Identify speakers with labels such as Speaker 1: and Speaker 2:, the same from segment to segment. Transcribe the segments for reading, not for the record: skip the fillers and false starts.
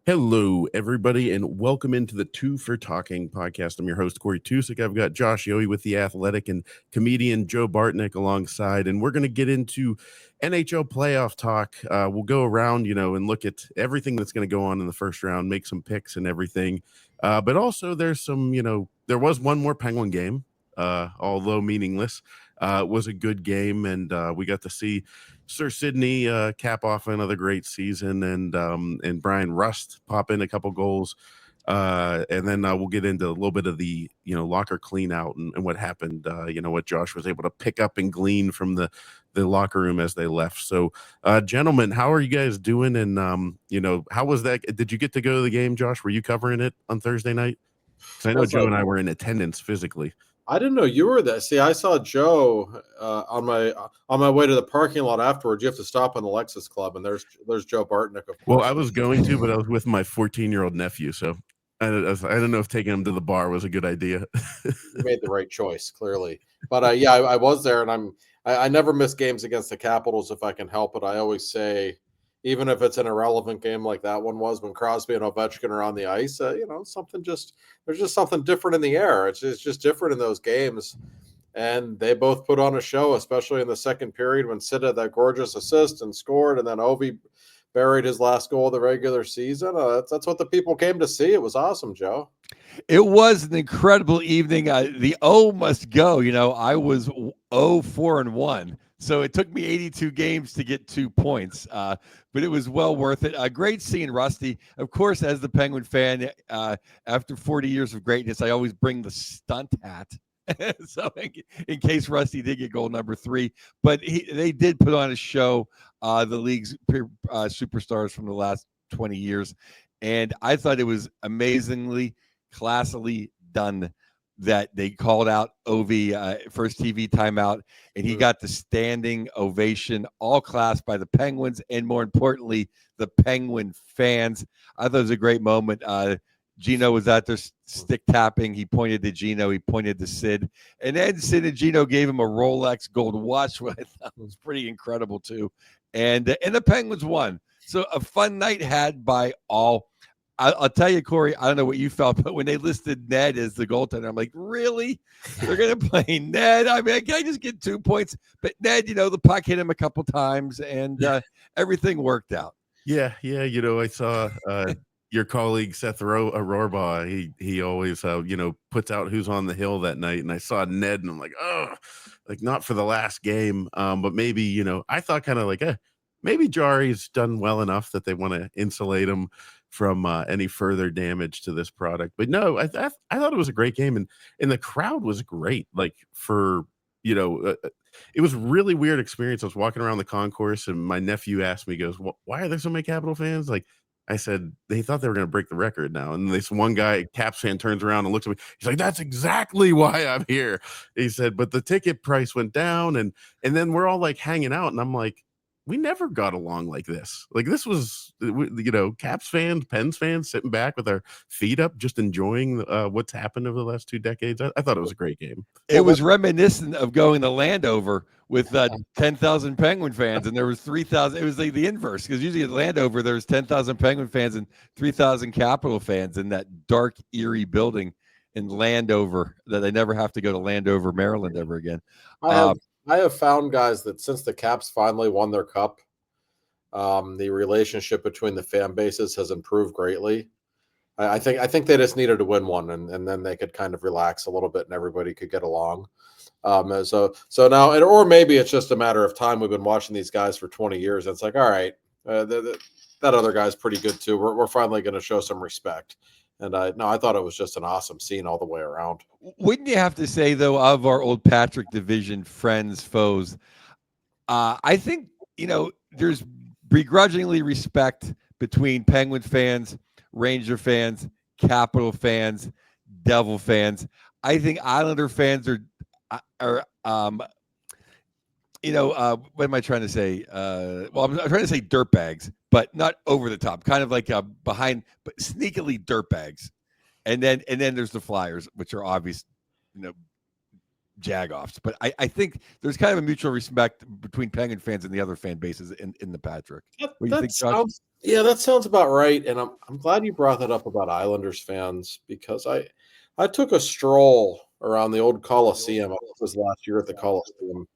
Speaker 1: Hello, everybody, and welcome into the Two for Talking podcast. I'm your host, Corey Tusick. I've got Josh Yohe with The Athletic and comedian Joe Bartnick alongside, and we're going to get into NHL playoff talk. We'll go around, and look at everything that's going to go on in the first round, make some picks and everything. But also there's some, there was one more Penguin game, although meaningless. It was a good game, and we got to see Sir Sidney cap off another great season, and Brian Rust pop in a couple goals, and then we'll get into a little bit of the locker clean out and what happened. What Josh was able to pick up and glean from the locker room as they left. So, gentlemen, how are you guys doing? And how was that? Did you get to go to the game, Josh? Were you covering it on Thursday night? Because I know Joe and I were in attendance physically.
Speaker 2: I didn't know you were there. See, I saw Joe on my way to the parking lot afterwards. You have to stop on the Lexus Club, and there's Joe Bartnick.
Speaker 1: Well, I was going to, but I was with my 14-year-old nephew, so I don't know if taking him to the bar was a good idea.
Speaker 2: You made the right choice, clearly. But I was there, and I never miss games against the Capitals if I can help it. I always say, even if it's an irrelevant game like that one was, when Crosby and Ovechkin are on the ice, there's just something different in the air. It's just different in those games. And they both put on a show, especially in the second period when Sid had that gorgeous assist and scored, and then Ovi buried his last goal of the regular season. That's what the people came to see. It was awesome, Joe.
Speaker 3: It was an incredible evening. The O must go. I was 0-4-1. So it took me 82 games to get 2 points, but it was well worth it. Great seeing Rusty. Of course, as the Penguin fan, after 40 years of greatness, I always bring the stunt hat. So in case Rusty did get goal number 3. But they did put on a show, the league's superstars from the last 20 years. And I thought it was amazingly, classily done that they called out Ovi first TV timeout, and he got the standing ovation, all class by the Penguins, and more importantly, the Penguin fans. I thought it was a great moment. Gino was out there stick tapping. He pointed to Gino. He pointed to Sid. And then Sid and Gino gave him a Rolex gold watch, what I thought was pretty incredible too. And the Penguins won. So a fun night had by all. I'll tell you, Corey, I don't know what you felt, but when they listed Ned as the goaltender, I'm like, really? They're going to play Ned? I mean, can I just get 2 points? But Ned, the puck hit him a couple times, and everything worked out.
Speaker 1: Yeah. I saw your colleague Seth Rohrbaugh. He always, puts out who's on the hill that night, and I saw Ned, and I'm like, oh, like not for the last game, but maybe, I thought kind of like, maybe Jari's done well enough that they want to insulate him from any further damage to this product. But no, I thought it was a great game, and the crowd was great. Like for it was a really weird experience. I was walking around the concourse, and my nephew asked me, he goes, "Why are there so many Capital fans?" Like I said, they thought they were going to break the record now. And this one guy, Caps fan, turns around and looks at me. He's like, "That's exactly why I'm here." He said, "But the ticket price went down," and then we're all like hanging out, and I'm like, we never got along like this. Like this was, Caps fans, Pens fans sitting back with our feet up, just enjoying what's happened over the last 2 decades. I thought it was a great game.
Speaker 3: It was reminiscent of going to Landover with 10,000 Penguin fans, and there was 3,000. It was like the inverse, because usually at Landover there's 10,000 Penguin fans and 3,000 Capital fans in that dark, eerie building in Landover that they never have to go to Landover, Maryland ever again.
Speaker 2: I have found, guys, that since the Caps finally won their cup, the relationship between the fan bases has improved greatly. I think they just needed to win one, and then they could kind of relax a little bit, and everybody could get along. So now, or maybe it's just a matter of time. We've been watching these guys for 20 years, and it's like, all right, that other guy's pretty good too. We're finally going to show some respect. And I thought it was just an awesome scene all the way around.
Speaker 3: Wouldn't you have to say, though, of our old Patrick Division friends, foes, I think, there's begrudgingly respect between Penguin fans, Ranger fans, Capital fans, Devil fans. I think Islander fans are what am I trying to say? Well, I'm trying to say dirtbags, but not over the top, kind of like behind, but sneakily dirtbags. And then there's the Flyers, which are obvious, Jagoffs. But I think there's kind of a mutual respect between Penguin fans and the other fan bases in the Patrick. What do you think, Josh?
Speaker 2: Yeah, that sounds about right. And I'm glad you brought that up about Islanders fans, because I took a stroll around the old Coliseum. I was last year at the Coliseum.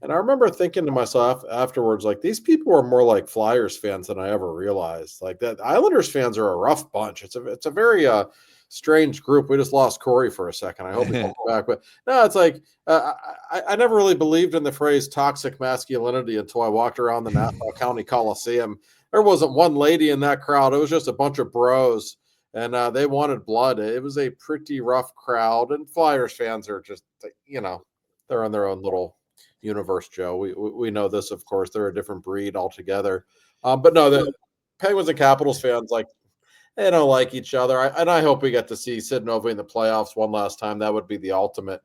Speaker 2: And I remember thinking to myself afterwards, like, these people are more like Flyers fans than I ever realized. Like, that Islanders fans are a rough bunch. It's a very strange group. We just lost Corey for a second. I hope he comes back. But no, it's like I never really believed in the phrase toxic masculinity until I walked around the Nassau County Coliseum. There wasn't one lady in that crowd. It was just a bunch of bros, and they wanted blood. It was a pretty rough crowd, and Flyers fans are just, they're on their own little universe, Joe. We know this, of course. They're a different breed altogether. But no, the Penguins and Capitals fans, like, they don't like each other. And I hope we get to see Sid Novi in the playoffs one last time. That would be the ultimate.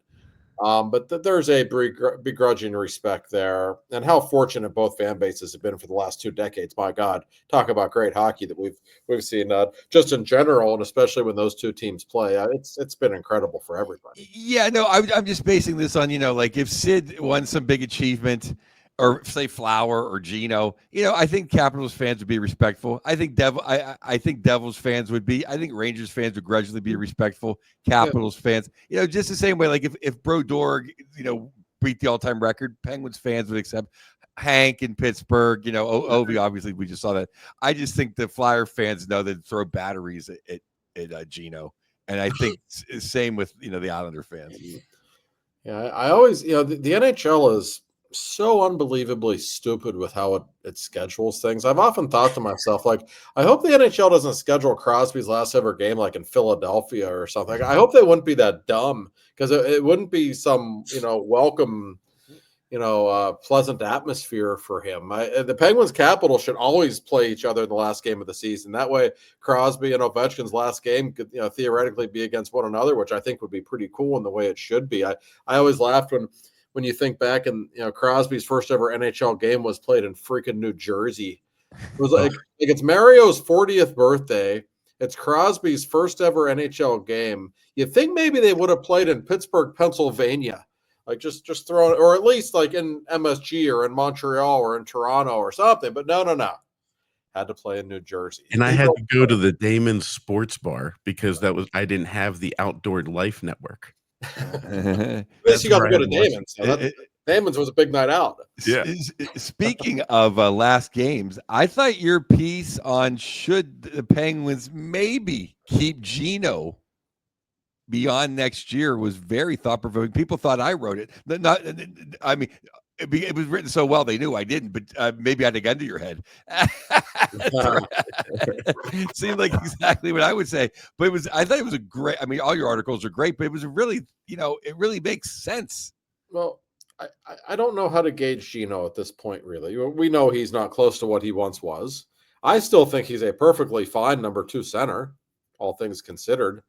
Speaker 2: But there's a begrudging respect there. And how fortunate both fan bases have been for the last 2 decades. My God, talk about great hockey that we've seen just in general, and especially when those two teams play. It's been incredible for everybody.
Speaker 3: Yeah, no, I'm just basing this on, like if Sid won some big achievement, or say Flower or Gino, I think Capitals fans would be respectful. I think I think Devils fans would be. I think Rangers fans would grudgingly be respectful. Capitals fans, just the same way. Like if Brodorg, beat the all-time record, Penguins fans would accept. Hank in Pittsburgh, Ovi, obviously we just saw that. I just think the Flyer fans know that throw batteries at Gino, and I think same with the Islander fans.
Speaker 2: Yeah, I always, the NHL is so unbelievably stupid with how it schedules things. I've often thought to myself, like, I hope the NHL doesn't schedule Crosby's last ever game like in Philadelphia or something. I hope they wouldn't be that dumb, because it wouldn't be some welcome, pleasant atmosphere for him. The Penguins Capitals should always play each other in the last game of the season. That way Crosby and Ovechkin's last game could theoretically be against one another, which I think would be pretty cool in the way it should be. I always laughed when you think back, and Crosby's first ever NHL game was played in freaking New Jersey. It was like it's Mario's 40th birthday. It's Crosby's first ever NHL game. You'd think maybe they would have played in Pittsburgh, Pennsylvania, like just throw it, or at least like in MSG or in Montreal or in Toronto or something. But no. Had to play in New Jersey.
Speaker 1: And I had to go to the Damon's Sports Bar because I didn't have the Outdoor Life Network.
Speaker 2: At least you got to go to Damon's. So Damon's was a big night out.
Speaker 1: Yeah.
Speaker 3: Speaking of last games, I thought your piece on should the Penguins maybe keep Gino beyond next year was very thought-provoking. People thought I wrote it. It was written so well they knew I didn't, but maybe I had a gun to your head. It seemed like exactly what I would say. But I thought it was a great. I mean, all your articles are great, but it was really, it really makes sense.
Speaker 2: Well, I don't know how to gauge Gino at this point, really. We know he's not close to what he once was. I still think he's a perfectly fine number 2 center, all things considered.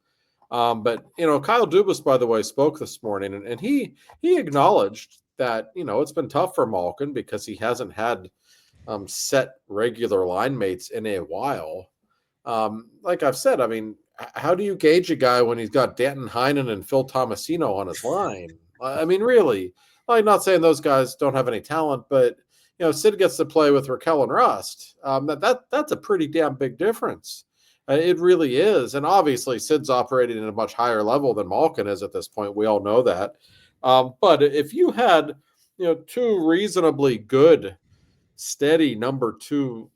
Speaker 2: But Kyle Dubas, by the way, spoke this morning, and he acknowledged that it's been tough for Malkin because he hasn't had set regular line mates in a while. Like I've said, I mean, how do you gauge a guy when he's got Danton Heinen and Phil Tomasino on his line? I mean, really, I'm not saying those guys don't have any talent, but Sid gets to play with Raquel and Rust. That's a pretty damn big difference. It really is. And obviously Sid's operating at a much higher level than Malkin is at this point. We all know that. But if you had, 2 reasonably good, steady number 2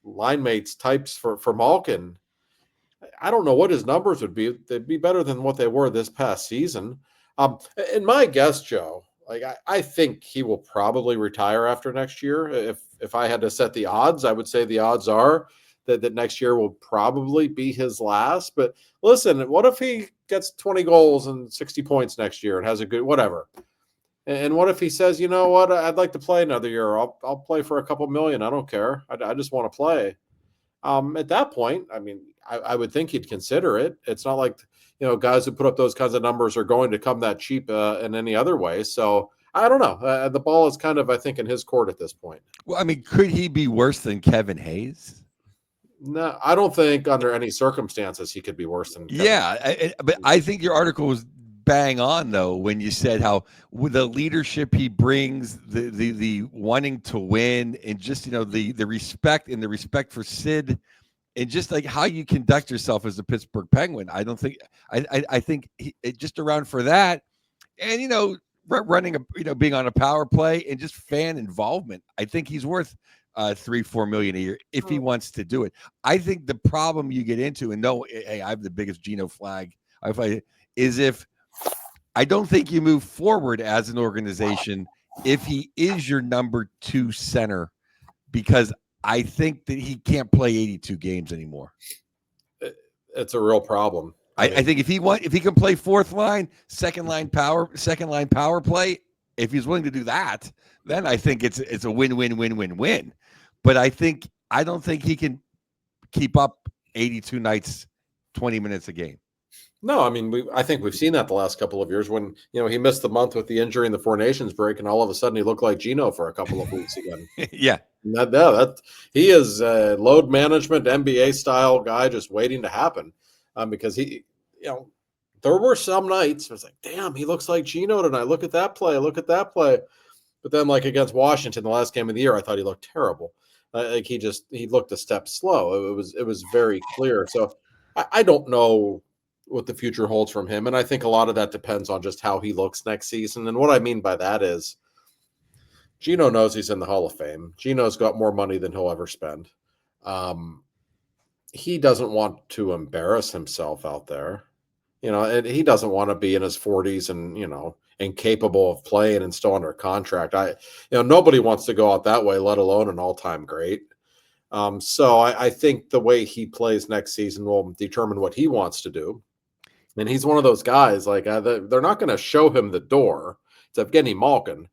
Speaker 2: line mates types for Malkin, I don't know what his numbers would be. They'd be better than what they were this past season. And my guess, Joe, like I think he will probably retire after next year. If I had to set the odds, I would say the odds are that next year will probably be his last. But listen, what if he gets 20 goals and 60 points next year and has a good whatever? And what if he says, you know what, I'd like to play another year. I'll play for a couple million. I don't care. I just want to play. At that point, I mean, I would think he'd consider it. It's not like, guys who put up those kinds of numbers are going to come that cheap in any other way. So I don't know. The ball is kind of, I think, in his court at this point.
Speaker 3: Well, I mean, could he be worse than Kevin Hayes?
Speaker 2: No, I don't think under any circumstances he could be worse than Kevin.
Speaker 3: Yeah, but I think your article was bang on though when you said how with the leadership he brings, the wanting to win, and just the respect for Sid, and just like how you conduct yourself as a Pittsburgh Penguin. I don't think I think just around for that, and running being on a power play and just fan involvement. I think he's worth 3-4 million a year if he wants to do it. I think the problem you get into, and no, hey, I have the biggest Geno flag is if I don't think you move forward as an organization if he is your number 2 center, because I think that he can't play 82 games anymore.
Speaker 2: It's a real problem.
Speaker 3: I think if he can play fourth line, second line power play, if he's willing to do that, then I think it's a win. But I don't think he can keep up 82 nights, 20 minutes a game.
Speaker 2: No, I mean, I think we've seen that the last couple of years when, he missed the month with the injury in the Four Nations break, and all of a sudden he looked like Geno for a couple of weeks again.
Speaker 3: Yeah.
Speaker 2: That he is a load management NBA style guy just waiting to happen. Because he, there were some nights I was like, damn, he looks like Geno tonight. Look at that play. But then, like against Washington, the last game of the year, I thought he looked terrible. Like he looked a step slow. It was very clear. So I don't know what the future holds from him, and I think a lot of that depends on just how he looks next season. And what I mean by that is, Geno knows he's in the Hall of Fame. Geno's got more money than he'll ever spend. He doesn't want to embarrass himself out there, and he doesn't want to be in his 40s and, incapable of playing and still under contract. Nobody wants to go out that way, let alone an all-time great. So I think the way he plays next season will determine what he wants to do. And he's one of those guys, like they're not going to show him the door. It's Evgeny Malkin.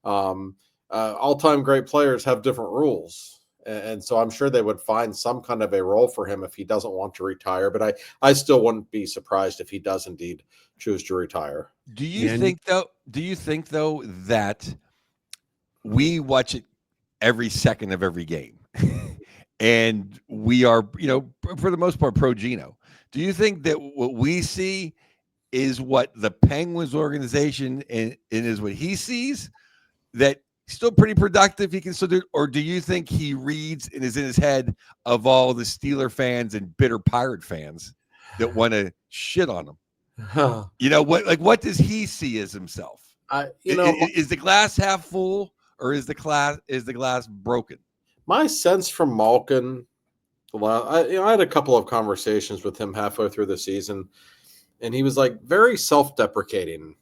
Speaker 2: All-time great players have different rules. And so I'm sure they would find some kind of a role for him if he doesn't want to retire. But I still wouldn't be surprised if he does indeed choose to retire.
Speaker 3: Do you think though that we watch it every second of every game and we are, for the most part, pro Geno? Do you think that what we see is what the Penguins organization and is what he sees, that still pretty productive, he can still do it? Or do you think he reads and is in his head of all the Steeler fans and bitter Pirate fans that want to shit on him? What does he see as himself? Is the glass half full or is the glass broken?
Speaker 2: My sense from Malkin, I had a couple of conversations with him halfway through the season, and he was like very self-deprecating.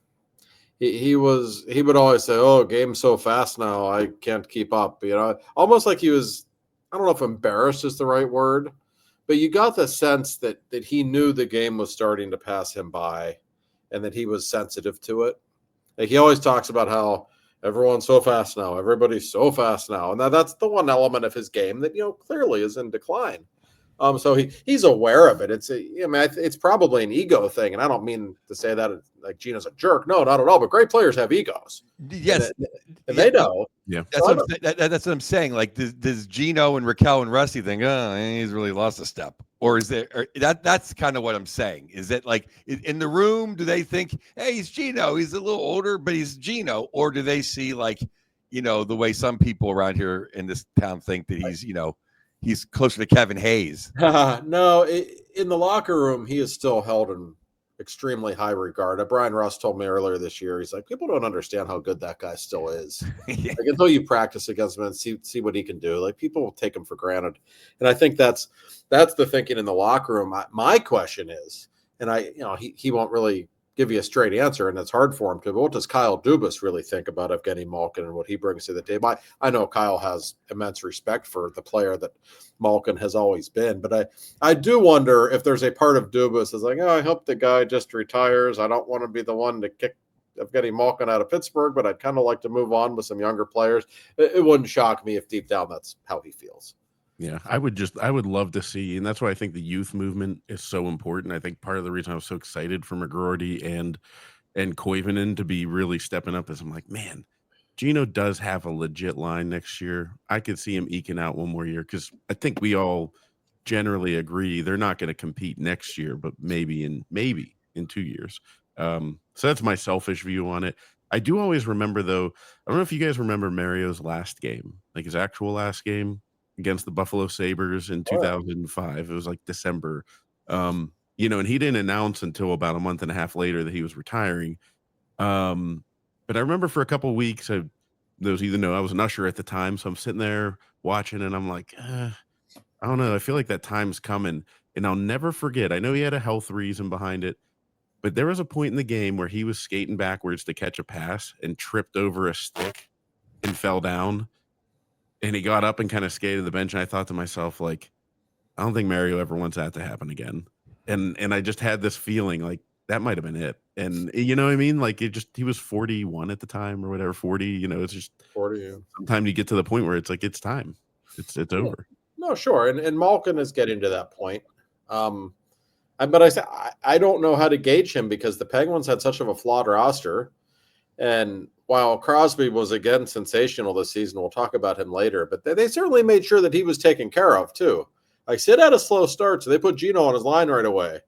Speaker 2: He would always say, "Oh, game's so fast now, I can't keep up." Almost like he was, I don't know if embarrassed is the right word, but you got the sense that he knew the game was starting to pass him by, and that he was sensitive to it. Like he always talks about how everyone's so fast now, everybody's so fast now, and that's the one element of his game that clearly is in decline. So he's aware of it. It's probably an ego thing, and I don't mean to say that like Geno's a jerk. No, not at all. But great players have egos.
Speaker 3: Yes,
Speaker 2: and they know.
Speaker 1: Yeah,
Speaker 3: that's what I'm saying. Like, does Geno and Raquel and Rusty think, oh, he's really lost a step, or is there? That's kind of what I'm saying. Is that like in the room? Do they think, hey, he's Geno? He's a little older, but he's Geno, or do they see like, the way some people around here in this town think that he's, he's closer to Kevin Hayes?
Speaker 2: No, in the locker room, he is still held in extremely high regard. Brian Russ told me earlier this year, he's like, people don't understand how good that guy still is.
Speaker 3: Yeah.
Speaker 2: Like, until you practice against him and see what he can do, like people will take him for granted. And I think that's the thinking in the locker room. My question is, and he won't really give you a straight answer, and it's hard for him to, but what does Kyle Dubas really think about Evgeny Malkin and what he brings to the table? I know Kyle has immense respect for the player that Malkin has always been, but I do wonder if there's a part of Dubas that's like, I hope the guy just retires. I don't want to be the one to kick Evgeny Malkin out of Pittsburgh, but I'd kind of like to move on with some younger players. It wouldn't shock me if deep down that's how he feels.
Speaker 1: Yeah, I would love to see, and that's why I think the youth movement is so important. I think part of the reason I was so excited for McGroarty and Koivunen to be really stepping up is I'm like, man, Geno does have a legit line next year. I could see him eking out one more year because I think we all generally agree they're not going to compete next year, but maybe in 2 years. So that's my selfish view on it. I do always remember, though, I don't know if you guys remember Mario's last game, like his actual last game against the Buffalo Sabres in
Speaker 2: Oh, yeah.
Speaker 1: 2005. It was like December. And he didn't announce until about a month and a half later that he was retiring. But I remember for a couple of weeks, I was an usher at the time, so I'm sitting there watching, and I'm like, I don't know. I feel like that time's coming, and I'll never forget. I know he had a health reason behind it, but there was a point in the game where he was skating backwards to catch a pass and tripped over a stick and fell down. And he got up and kind of skated to the bench. And I thought to myself, like, I don't think Mario ever wants that to happen again. And I just had this feeling like that might have been it. And you know what I mean? Like he was 41 at the time or whatever, 40, it's just
Speaker 2: 40. Yeah.
Speaker 1: sometimes you get to the point where it's like, it's time. It's over.
Speaker 2: No, sure. And Malkin is getting to that point. But I said I don't know how to gauge him because the Penguins had such of a flawed roster. And while Crosby was again sensational this season, we'll talk about him later, but they certainly made sure that he was taken care of too. Like Sid had a slow start, so they put Gino on his line right away.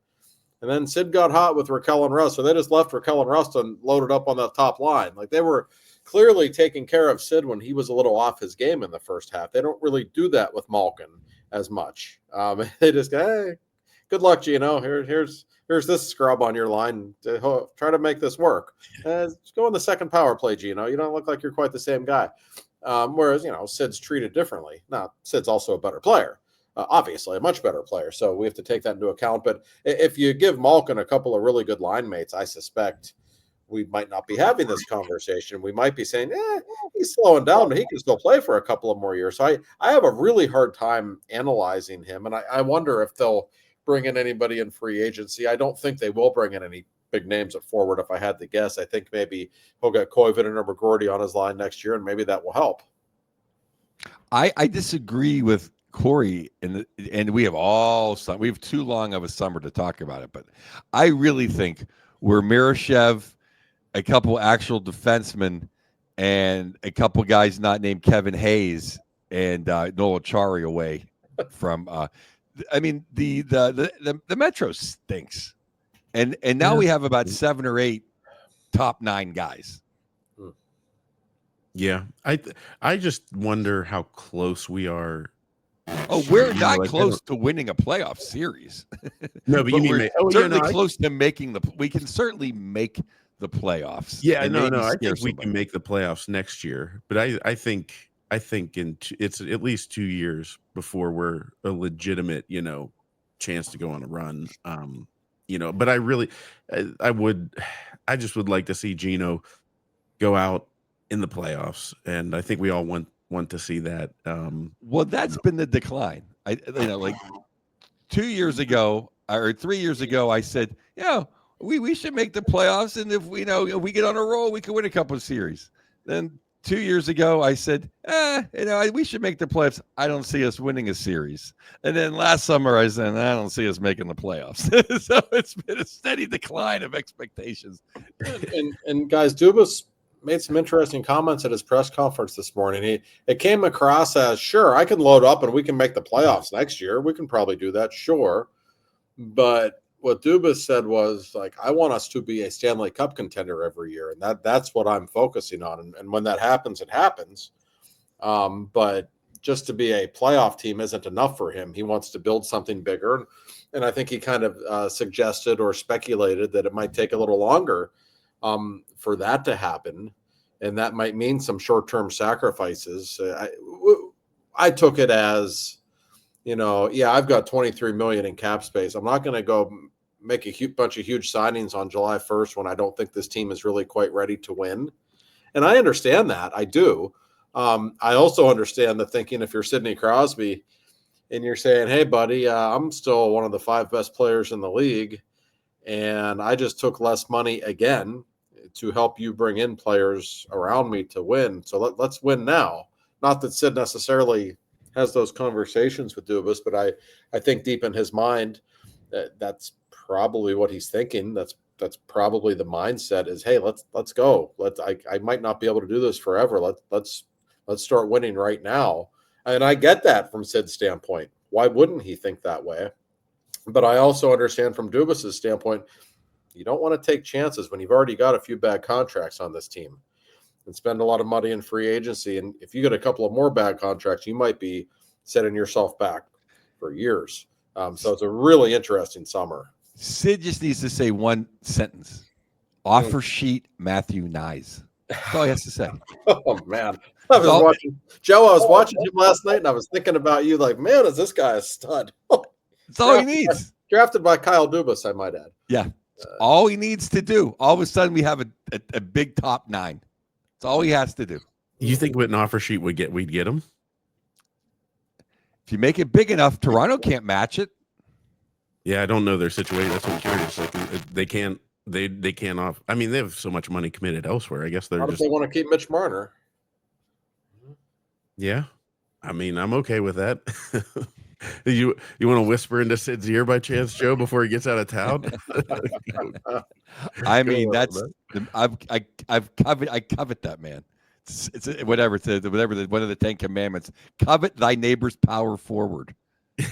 Speaker 2: And then Sid got hot with Raquel and Rust, so they just left Raquel and Rust and loaded up on that top line. Like they were clearly taking care of Sid when he was a little off his game in the first half. They don't really do that with Malkin as much. They just go, hey, good luck, Gino. Here's this scrub on your line. Try to make this work. Go in the second power play, Gino. You don't look like you're quite the same guy. Whereas, Sid's treated differently. Now, Sid's also a better player. Obviously, a much better player. So we have to take that into account. But if you give Malkin a couple of really good line mates, I suspect we might not be having this conversation. We might be saying, he's slowing down, but he can still play for a couple of more years. So I have a really hard time analyzing him. And I wonder if they'll bring in anybody in free agency. I don't think they will bring in any big names at forward. If I had to guess, I think maybe he'll get Koivunen or McGroarty on his line next year, and maybe that will help.
Speaker 3: I disagree with Corey, and we have too long of a summer to talk about it, but I really think we're Miroshev, a couple actual defensemen, and a couple guys not named Kevin Hayes and Noel Achari away from. I mean, the Metro stinks, and now we have about 7 or 8 top 9 guys.
Speaker 1: Yeah, I just wonder how close we are.
Speaker 3: Oh, we're not close to winning a playoff series.
Speaker 1: No, but you mean
Speaker 3: certainly close to making we can certainly make the playoffs.
Speaker 1: Yeah, no, I think we can make the playoffs next year, but I think it's at least 2 years before we're a legitimate, chance to go on a run. But I just would like to see Gino go out in the playoffs, and I think we all want to see that.
Speaker 3: Well, that's been the decline. Like 2 years ago or 3 years ago, I said, we should make the playoffs, and if we get on a roll, we could win a couple of series. Then 2 years ago, I said, we should make the playoffs. I don't see us winning a series. And then last summer, I said, I don't see us making the playoffs. So it's been a steady decline of expectations.
Speaker 2: And guys, Dubas made some interesting comments at his press conference this morning. It came across as, sure, I can load up and we can make the playoffs next year. We can probably do that, sure. But what Dubas said was, like, I want us to be a Stanley Cup contender every year, and that's what I'm focusing on. And when that happens, it happens. But just to be a playoff team isn't enough for him. He wants to build something bigger. And I think he kind of suggested or speculated that it might take a little longer for that to happen, and that might mean some short-term sacrifices. I took it as, I've got $23 million in cap space. I'm not going to go make a bunch of huge signings on July 1st when I don't think this team is really quite ready to win. And I understand that. I do. I also understand the thinking if you're Sidney Crosby and you're saying, hey, buddy, I'm still one of the 5 best players in the league, and I just took less money again to help you bring in players around me to win. So let's win now. Not that Sid necessarily has those conversations with Dubas, but I think deep in his mind that's probably what he's thinking. That's probably the mindset is, hey, let's go. I might not be able to do this forever. Let's start winning right now. And I get that from Sid's standpoint. why wouldn't he think that way? But I also understand from Dubas's standpoint, you don't want to take chances when you've already got a few bad contracts on this team and spend a lot of money in free agency. And if you get a couple of more bad contracts, you might be setting yourself back for years. So it's a really interesting summer.
Speaker 3: Sid just needs to say one sentence. Offer sheet Matthew Nyes. That's all he has to say.
Speaker 2: Oh, man. I was watching him last night, and I was thinking about you like, man, is this guy a stud?
Speaker 3: That's all he needs.
Speaker 2: Drafted by Kyle Dubas, I might add.
Speaker 3: Yeah. All he needs to do. All of a sudden, we have a big top 9. That's all he has to do.
Speaker 1: You think with an offer sheet we'd get him?
Speaker 3: If you make it big enough, Toronto can't match it.
Speaker 1: Yeah, I don't know their situation. That's what I'm curious. Like they can't. They can't off. I mean, they have so much money committed elsewhere. I guess they're
Speaker 2: How
Speaker 1: just.
Speaker 2: If they want to keep Mitch Marner?
Speaker 1: Yeah, I mean, I'm okay with that. You want to whisper into Sid's ear by chance, Joe, before he gets out of town?
Speaker 3: I mean, that's I covet that, man. It's whatever. It's whatever. One of the 10 commandments. Covet thy neighbor's power forward.
Speaker 1: We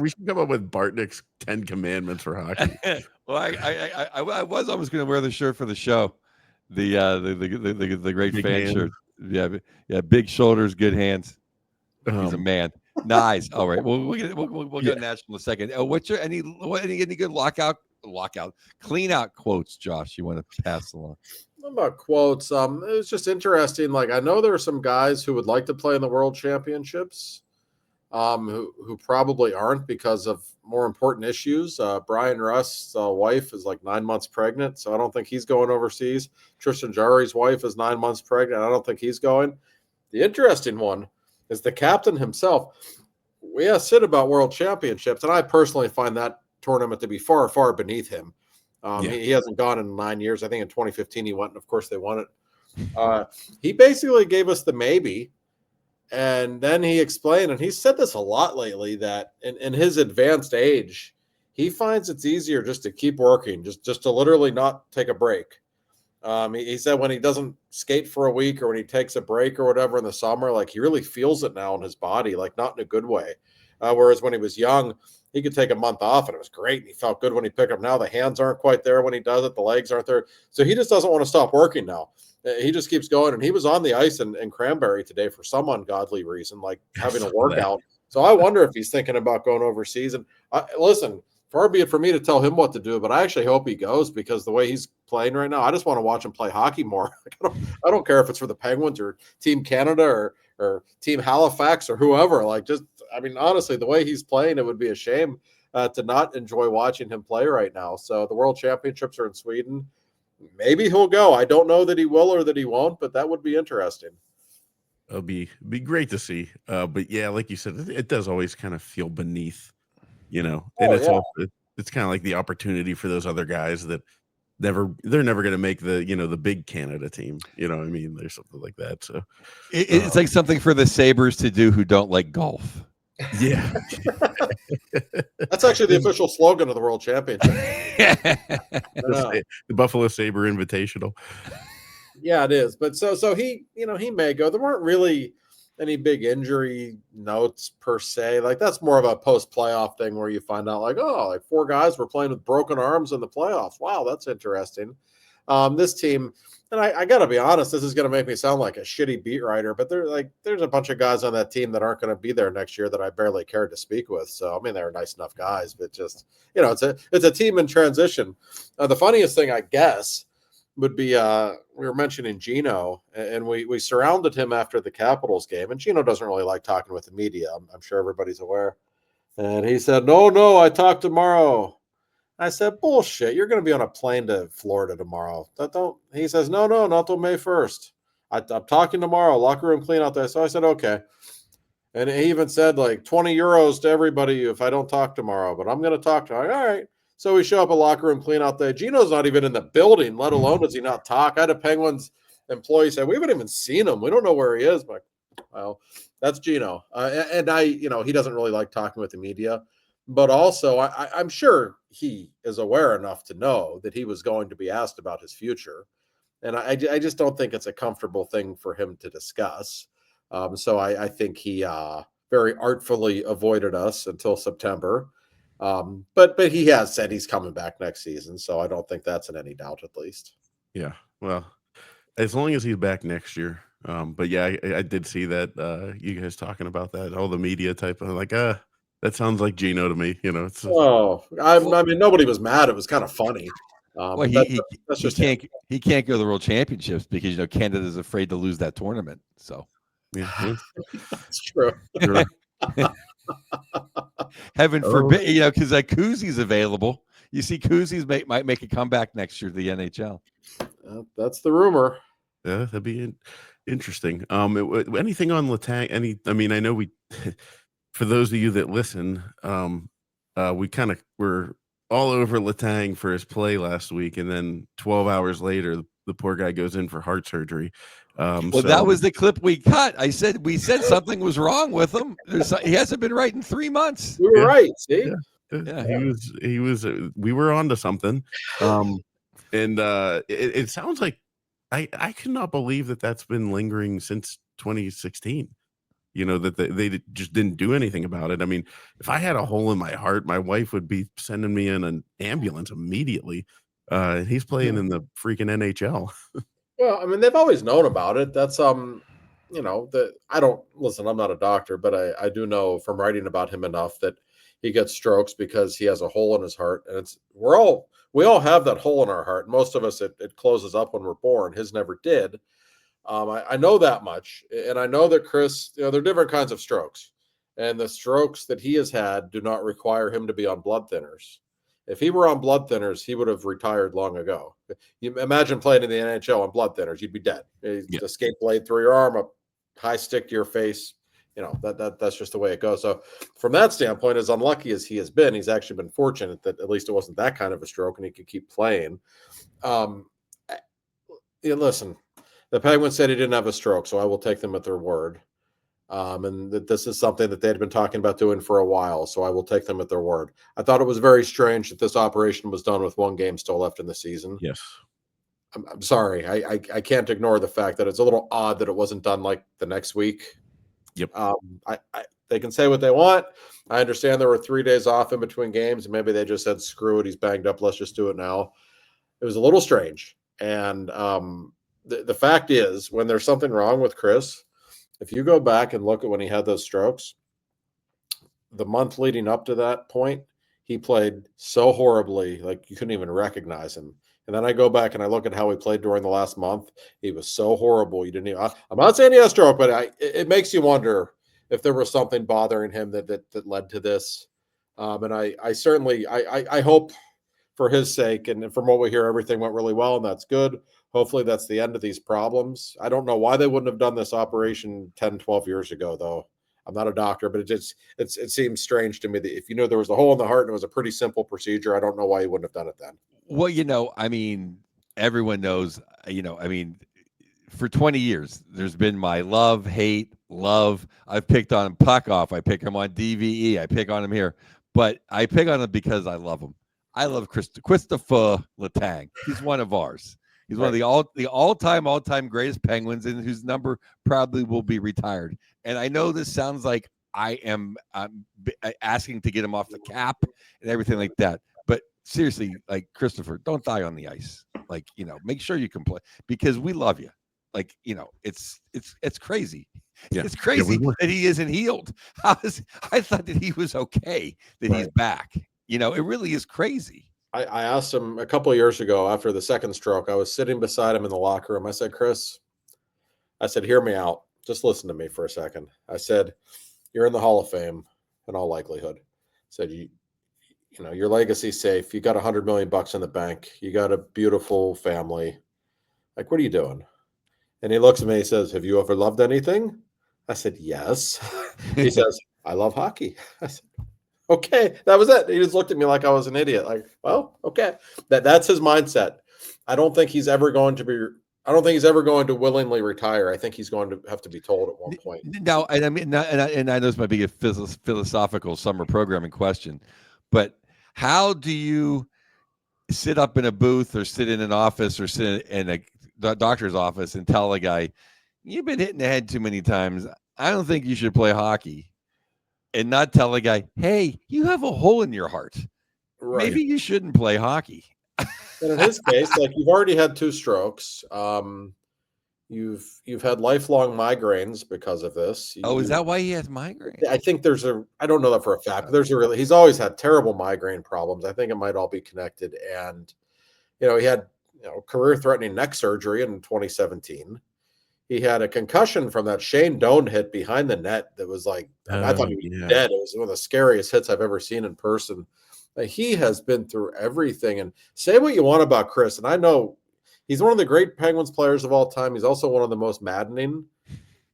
Speaker 1: should come up with Bartnick's 10 commandments for hockey.
Speaker 3: Well, I was almost going to wear the shirt for the show, the great
Speaker 1: Big
Speaker 3: fan
Speaker 1: hands.
Speaker 3: shirt. Yeah, big shoulders, good hands. He's a man. Nice. All right. We'll go national in a second. What's your any good clean out quotes, Josh? You want to pass along?
Speaker 2: About quotes, it was just interesting. Like, I know there are some guys who would like to play in the World Championships, who probably aren't because of more important issues. Brian Rust's wife is like 9 months pregnant, so I don't think he's going overseas. Tristan Jarry's wife is 9 months pregnant. I don't think he's going. The interesting one is the captain himself. We asked Sid about World Championships, and I personally find that tournament to be far, far beneath him. He hasn't gone in 9 years. I think in 2015 he went, and of course they won it. He basically gave us the maybe, and then he explained, and he's said this a lot lately, that in his advanced age, he finds it's easier just to keep working, just to literally not take a break. He said when he doesn't skate for a week or when he takes a break or whatever in the summer, like he really feels it now in his body, like not in a good way. Whereas when he was young, he could take a month off and it was great. And he felt good when he picked up. Now the hands aren't quite there when he does it. The legs aren't there. So he just doesn't want to stop working now. He just keeps going. And he was on the ice in Cranberry today for some ungodly reason, like having a workout. So I wonder if he's thinking about going overseas. And listen, far be it for me to tell him what to do, but I actually hope he goes, because the way he's playing right now, I just want to watch him play hockey more. I don't care if it's for the Penguins or Team Canada or Team Halifax or whoever. Like, just, I mean, honestly, the way he's playing, it would be a shame to not enjoy watching him play right now. So the World Championships are in Sweden. Maybe he'll go. I don't know that he will or that he won't, but that would be interesting.
Speaker 1: It'll be very great to see. But yeah, like you said, it does always kind of feel beneath, and it's kind of like the opportunity for those other guys that they're never going to make the big Canada team. You know what I mean? There's something like that. So
Speaker 3: it's like something for the Sabres to do who don't like golf.
Speaker 1: Yeah.
Speaker 2: That's actually the official slogan of the World Championship.
Speaker 1: The Buffalo Sabre Invitational.
Speaker 2: Yeah, it is. But so he may go. There weren't really any big injury notes per se. Like, that's more of a post-playoff thing where you find out like, oh, like 4 guys were playing with broken arms in the playoffs. Wow, that's interesting. This team, and I got to be honest, this is going to make me sound like a shitty beat writer, but there's a bunch of guys on that team that aren't going to be there next year that I barely cared to speak with. So, I mean, they're nice enough guys, but just, it's a team in transition. The funniest thing, I guess, would be we were mentioning Gino, and we surrounded him after the Capitals game, and Gino doesn't really like talking with the media. I'm sure everybody's aware. And he said, no, I talk tomorrow. I said, bullshit. You're going to be on a plane to Florida tomorrow. He says, no, not till May 1st. I'm talking tomorrow. Locker room clean out there. So I said, okay. And he even said like 20 euros to everybody if I don't talk tomorrow, but I'm going to talk to him. All right. So we show up at locker room clean out there. Gino's not even in the building, let alone does he not talk. I had a Penguins employee say, we haven't even seen him. We don't know where he is. But, well, that's Gino. And he doesn't really like talking with the media. But also, I'm sure he is aware enough to know that he was going to be asked about his future. And I just don't think it's a comfortable thing for him to discuss. So I think he very artfully avoided us until September. But he has said he's coming back next season, so I don't think that's in any doubt, at least.
Speaker 1: Yeah, well, as long as he's back next year. But yeah, I did see that you guys talking about that, all the media type of like, that sounds like Gino to me. You know, it's
Speaker 2: Oh, I mean, nobody was mad. It was kind of funny.
Speaker 3: Well,
Speaker 2: But that's
Speaker 3: he
Speaker 2: just him.
Speaker 3: can't go to the World Championships because Canada's afraid to lose that tournament. So
Speaker 1: yeah,
Speaker 2: That's true.
Speaker 1: sure.
Speaker 3: heaven
Speaker 1: Oh.
Speaker 3: forbid, because like Koozi's available. You see, Koozi's might make a comeback next year to the NHL.
Speaker 2: That's the rumor.
Speaker 1: Yeah, that'd be interesting. Anything on Letang? I mean, I know we. For those of you that listen, we kind of were all over Letang for his play last week, and then 12 hours later, the poor guy goes in for heart surgery.
Speaker 3: Well,
Speaker 1: so,
Speaker 3: that was the clip we cut. We said something was wrong with him. He hasn't been right in 3 months.
Speaker 2: We were right. See,
Speaker 1: yeah. He was. We were onto something. And it sounds like I cannot believe that that's been lingering since 2016. That they just didn't do anything about it. I mean, if I had a hole in my heart, my wife would be sending me in an ambulance immediately. He's playing in the freaking NHL.
Speaker 2: Well, I mean, they've always known about it. That's that I don't listen. I'm not a doctor, but I do know from writing about him enough that he gets strokes because he has a hole in his heart, and we all have that hole in our heart. Most of us, it closes up when we're born. His never did. I know that much, and I know that Chris, there are different kinds of strokes, and the strokes that he has had do not require him to be on blood thinners. If he were on blood thinners, he would have retired long ago. You imagine playing in the NHL on blood thinners, you'd be dead. The skate blade through your arm, a high stick to your face. That's just the way it goes. So from that standpoint, as unlucky as he has been, he's actually been fortunate that at least it wasn't that kind of a stroke and he could keep playing. Listen, the Penguins said he didn't have a stroke, so I will take them at their word. And that this is something that they had been talking about doing for a while, so I will take them at their word. I thought it was very strange that this operation was done with one game still left in the season.
Speaker 1: Yes.
Speaker 2: I'm sorry. I can't ignore the fact that it's a little odd that it wasn't done like the next week.
Speaker 1: Yep.
Speaker 2: They can say what they want. I understand there were 3 days off in between games, and maybe they just said, screw it, he's banged up, let's just do it now. It was a little strange. And the fact is, when there's something wrong with Chris, if you go back and look at when he had those strokes, the month leading up to that point, he played so horribly, like you couldn't even recognize him. And then I go back and I look at how he played during the last month. He was so horrible. You didn't even, I'm not saying he had a stroke, but it makes you wonder if there was something bothering him that led to this. And I certainly hope for his sake, and from what we hear, everything went really well, and that's good. Hopefully that's the end of these problems. I don't know why they wouldn't have done this operation 10, 12 years ago, though. I'm not a doctor, but it seems strange to me that if there was a hole in the heart and it was a pretty simple procedure, I don't know why he wouldn't have done it then.
Speaker 3: Well, I mean, everyone knows, for 20 years, there's been my love, hate, love. I've picked on Puckoff. I pick him on DVE. I pick on him here. But I pick on him because I love him. I love Christopher Letang. He's one of ours. He's one of the all-time greatest Penguins, and whose number probably will be retired. And I know this sounds like I am asking to get him off the cap and everything like that. But seriously, like, Christopher, don't die on the ice. Like, make sure you can play because we love you. Like, it's crazy. Yeah. It's crazy that he isn't healed. I thought that he was okay, that he's back. It really is crazy.
Speaker 2: I asked him a couple of years ago after the second stroke. I was sitting beside him in the locker room. I said, Chris, hear me out. Just listen to me for a second. I said, you're in the Hall of Fame in all likelihood. I said, your legacy's safe. You got $100 million in the bank. You got a beautiful family. Like, what are you doing? And he looks at me. He says, have you ever loved anything? I said, yes. He says, I love hockey. I said, okay, that was it. He just looked at me like I was an idiot. Like, well, okay. That's his mindset. I don't think he's ever going to willingly retire. I think he's going to have to be told at one point.
Speaker 3: Now, and I mean, and I know this might be a philosophical summer programming question, but how do you sit up in a booth or sit in an office or sit in a doctor's office and tell a guy, you've been hit in the head too many times. I don't think you should play hockey. and not tell a guy, hey, you have a hole in your heart.
Speaker 2: Right.
Speaker 3: Maybe you shouldn't play hockey.
Speaker 2: And in his case, like, you've already had 2 strokes. You've had lifelong migraines because of this.
Speaker 3: Oh, is
Speaker 2: You
Speaker 3: that why he has migraine?
Speaker 2: I think I don't know that for a fact, but he's always had terrible migraine problems. I think it might all be connected. And, he had, career-threatening neck surgery in 2017. He had a concussion from that Shane Doan hit behind the net that was like, I mean, I thought he was
Speaker 1: Yeah.
Speaker 2: dead. It was one of the scariest hits I've ever seen in person. He has been through everything. And say what you want about Chris, and I know he's one of the great Penguins players of all time. He's also one of the most maddening,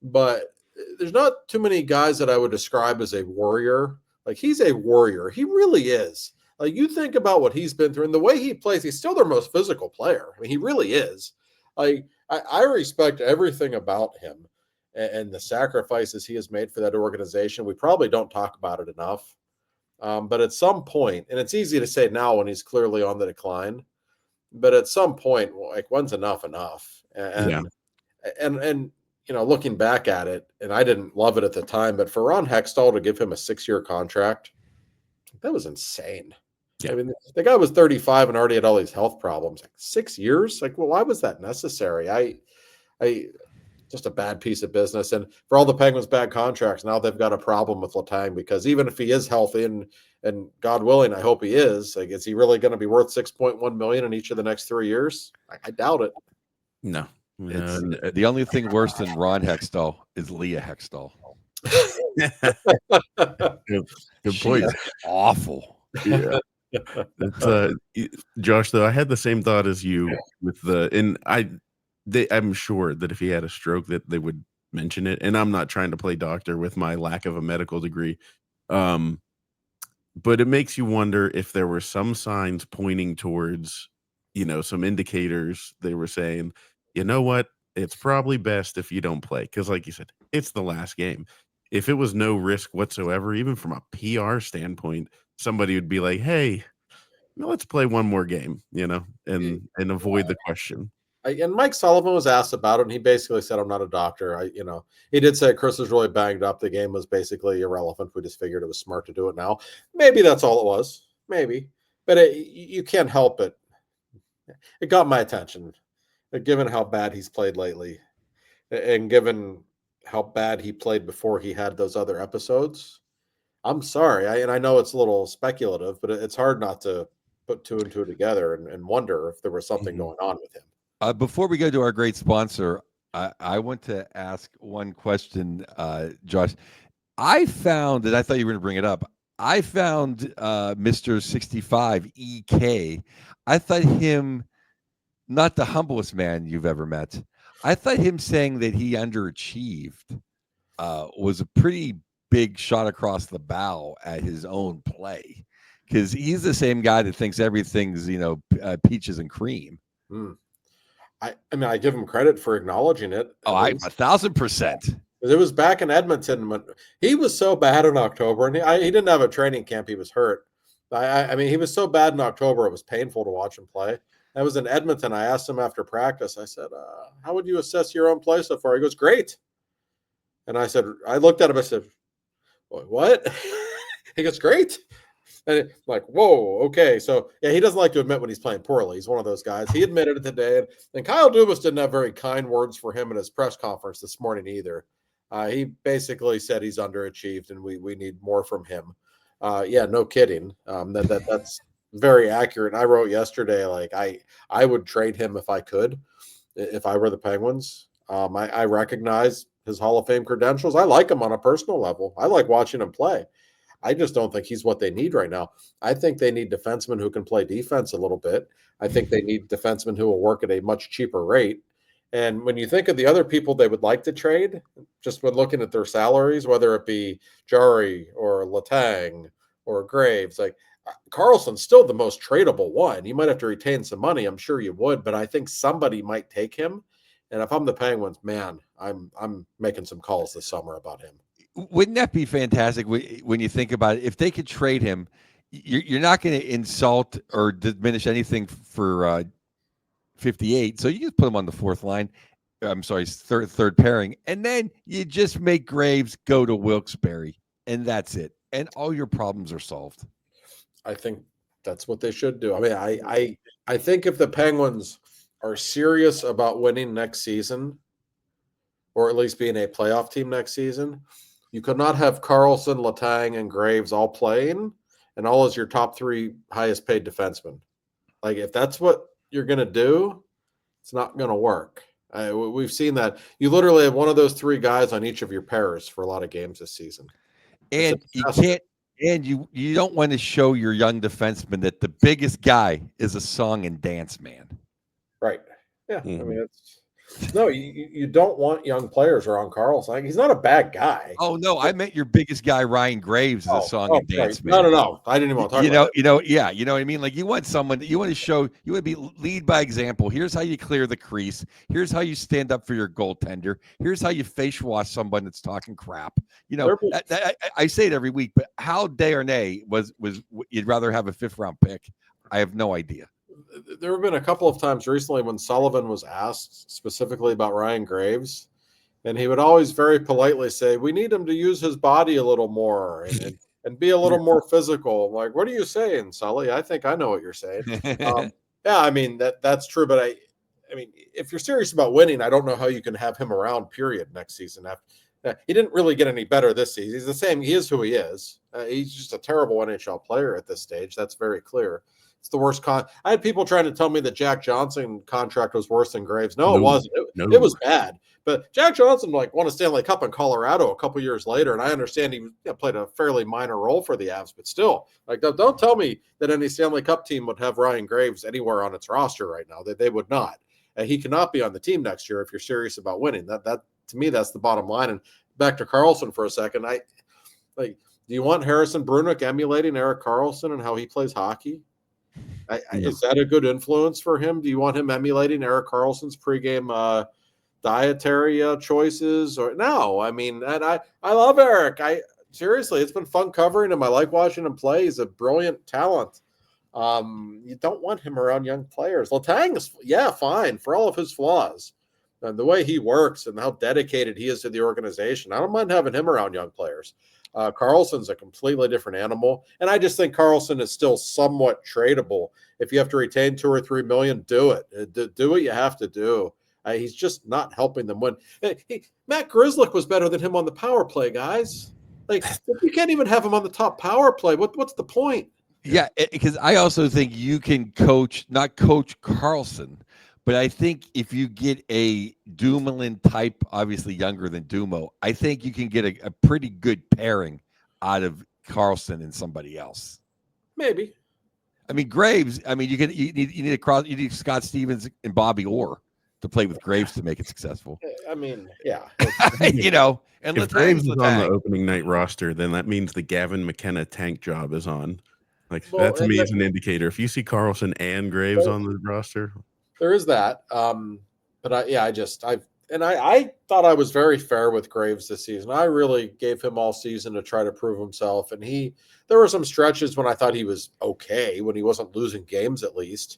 Speaker 2: but there's not too many guys that I would describe as a warrior. Like, he's a warrior. He really is. Like, you think about what he's been through and the way he plays, he's still their most physical player. I mean, he really is. Like, I respect everything about him and the sacrifices he has made for that organization. We probably don't talk about it enough. But at some point, and it's easy to say now when he's clearly on the decline, but at some point, like, when's enough enough? And looking back at it, and I didn't love it at the time, but for Ron Hextall to give him a 6-year contract, that was insane.
Speaker 1: Yeah.
Speaker 2: I mean, the guy was 35 and already had all these health problems. Like, 6 years? Like, well, why was that necessary? I just a bad piece of business. And for all the Penguins' bad contracts, now they've got a problem with Letang, because even if he is healthy and God willing, I hope he is, like, is he really going to be worth $6.1 million in each of the next 3 years? I doubt it.
Speaker 1: No.
Speaker 3: The only thing worse than Ron Hextall is Leah Hextall.
Speaker 1: Good point.
Speaker 3: Awful.
Speaker 1: Yeah. It's, Josh, though, I had the same thought as you with I'm sure that if he had a stroke that they would mention it. And I'm not trying to play doctor with my lack of a medical degree. But it makes you wonder if there were some signs pointing towards, some indicators. They were saying, you know what? It's probably best if you don't play. Because like you said, it's the last game. If it was no risk whatsoever, even from a PR standpoint, somebody would be like, hey, let's play one more game, and avoid the question.
Speaker 2: And Mike Sullivan was asked about it, and he basically said, I'm not a doctor. He did say Chris was really banged up. The game was basically irrelevant. We just figured it was smart to do it now. Maybe that's all it was. Maybe. But you can't help it. It got my attention, given how bad he's played lately, and given how bad he played before he had those other episodes. I'm sorry. I know it's a little speculative, but it's hard not to put 2 and 2 together and wonder if there was something going on with him.
Speaker 3: Before we go to our great sponsor, I want to ask one question, Josh. I found, and I thought you were going to bring it up, I found Mr. 65 EK. I thought him not the humblest man you've ever met. I thought him saying that he underachieved was a pretty big shot across the bow at his own play, because he's the same guy that thinks everything's peaches and cream.
Speaker 2: I mean, I give him credit for acknowledging it.
Speaker 3: Oh, 1,000%.
Speaker 2: It was back in Edmonton when he was so bad in October, and he didn't have a training camp. He was hurt. I mean, he was so bad in October, it was painful to watch him play. I was in Edmonton. I asked him after practice, I said, how would you assess your own play so far? He goes, great. And I looked at him, I said, what? He goes, great. And like, whoa, okay. So, yeah, he doesn't like to admit when he's playing poorly. He's one of those guys. He admitted it today. And Kyle Dubas didn't have very kind words for him in his press conference this morning either. He basically said he's underachieved and we need more from him. Yeah, no kidding. That's very accurate. I wrote yesterday, like, I would trade him if I could, if I were the Penguins. I recognize his Hall of Fame credentials. I like him on a personal level. I like watching him play. I just don't think he's what they need right now. I think they need defensemen who can play defense a little bit. I think they need defensemen who will work at a much cheaper rate. And when you think of the other people they would like to trade, just when looking at their salaries, whether it be Jari or Letang or Graves, like, Carlson's still the most tradable one. You might have to retain some money. I'm sure you would, but I think somebody might take him. And if I'm the Penguins, man, I'm making some calls this summer about him.
Speaker 3: Wouldn't that be fantastic when you think about it? If they could trade him, you're not going to insult or diminish anything for 58. So you just put him on the fourth line. I'm sorry, third pairing. And then you just make Graves go to Wilkes-Barre and that's it. And all your problems are solved.
Speaker 2: I think that's what they should do. I mean, I think if the Penguins are serious about winning next season, or at least being a playoff team next season, you could not have Carlson, Letang, and Graves all playing and all as your top 3 highest paid defensemen. Like, if that's what you're going to do, it's not going to work. We've seen that. You literally have one of those 3 guys on each of your pairs for a lot of games this season.
Speaker 3: And you can't, and you don't want to show your young defenseman that the biggest guy is a song and dance man.
Speaker 2: Right. Yeah. I mean, no, you don't want young players around Carlson. He's not a bad guy.
Speaker 3: Oh no, I meant your biggest guy, Ryan Graves, is a song and dance man.
Speaker 2: No. I didn't even want to talk about it.
Speaker 3: You know what I mean? Like, you want someone that you want to show, you want to be lead by example. Here's how you clear the crease. Here's how you stand up for your goaltender. Here's how you face wash someone that's talking crap. You know, I say it every week, but how Desharnais was you'd rather have a 5th round pick? I have no idea.
Speaker 2: There have been a couple of times recently when Sullivan was asked specifically about Ryan Graves, and he would always very politely say, "We need him to use his body a little more and be a little more physical." I'm like, what are you saying, Sully? I think I know what you're saying. Yeah, I mean, that's true, but I mean, if you're serious about winning, I don't know how you can have him around, period, next season. He didn't really get any better this season. He's the same. He is who he is. He's just a terrible NHL player at this stage. That's very clear. It's the worst I had people trying to tell me that Jack Johnson contract was worse than Graves. No, it wasn't. It was bad. But Jack Johnson won a Stanley Cup in Colorado a couple years later, and I understand he played a fairly minor role for the Avs, but still, don't tell me that any Stanley Cup team would have Ryan Graves anywhere on its roster right now. They would not. He cannot be on the team next year if you're serious about winning. That to me, that's the bottom line. And back to Carlson for a second. Do you want Harrison Brunick emulating Erik Karlsson and how he plays hockey? Is that a good influence for him? Do you want him emulating Erik Karlsson's pregame dietary choices? Or no? I mean, and I love Erik. Seriously, it's been fun covering him. I like watching him play. He's a brilliant talent. You don't want him around young players. Letang is fine for all of his flaws and the way he works and how dedicated he is to the organization. I don't mind having him around young players. Karlsson's a completely different animal, and I just think Karlsson is still somewhat tradable. If you have to retain $2 or $3 million, do it. Do what you have to do. He's just not helping them win. Matt Grzelcyk was better than him on the power play, guys. Like, you can't even have him on the top power play. What's the point?
Speaker 3: Yeah, because I also think you can not coach Karlsson, but I think if you get a Dumoulin type, obviously younger than Dumo, I think you can get a pretty good pairing out of Karlsson and somebody else.
Speaker 2: Maybe.
Speaker 3: I mean, Graves. I mean, you need Scott Stevens and Bobby Orr to play with Graves to make it successful.
Speaker 2: I mean, yeah.
Speaker 3: And
Speaker 1: if Graves is on the opening night roster, then that means the Gavin McKenna tank job is on. That to me is an indicator. If you see Karlsson and Graves on the roster, there
Speaker 2: is that. But I thought I was very fair with Graves this season. I really gave him all season to try to prove himself. And there were some stretches when I thought he was okay, when he wasn't losing games at least.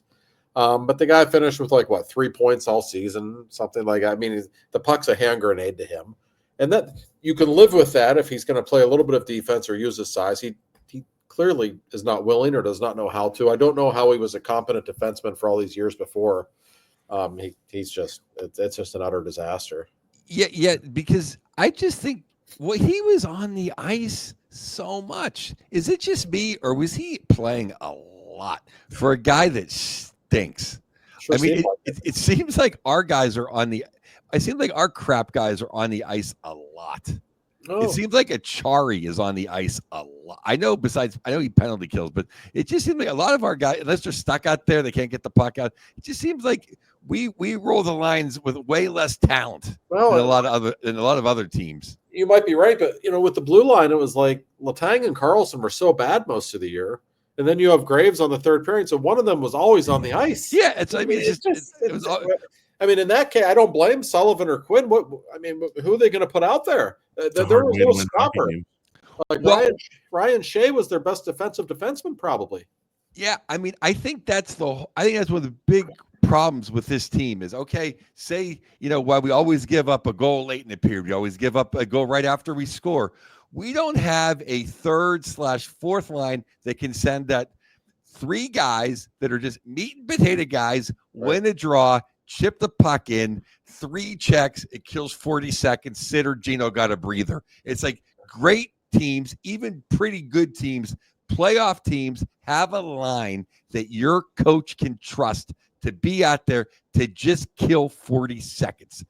Speaker 2: But the guy finished with 3 points all season, something like that. I mean, the puck's a hand grenade to him. And that you can live with that if he's going to play a little bit of defense or use his size. He clearly is not willing or does not know how to. I don't know how he was a competent defenseman for all these years before. It's just an utter disaster.
Speaker 3: Yeah, because I just think he was on the ice so much. Is it just me, or was he playing a lot for a guy that stinks? Sure, I mean, it seems like our guys are on the. I seem like our crap guys are on the ice a lot. Oh. It seems like Achari is on the ice a lot. I know he penalty kills, but it just seems like a lot of our guys, unless they're stuck out there, they can't get the puck out. It just seems like we roll the lines with way less talent than a lot of other teams.
Speaker 2: You might be right, but with the blue line, it was like Letang and Karlsson were so bad most of the year, and then you have Graves on the third pairing, so one of them was always on the ice.
Speaker 3: Yeah,
Speaker 2: I mean, in that case, I don't blame Sullivan or Quinn. Who are they going to put out there? There was no stopper. Ryan Shea was their best defensive defenseman, probably.
Speaker 3: Yeah, I mean, I think that's one of the big problems with this team is, okay, say, while we always give up a goal late in the period, we always give up a goal right after we score. We don't have a third/fourth line that can send that 3 guys that are just meat and potato guys, win a draw, chip the puck in, 3 checks, it kills 40 seconds. Sid or Gino got a breather. It's like great teams, even pretty good teams, playoff teams have a line that your coach can trust to be out there to just kill 40 seconds.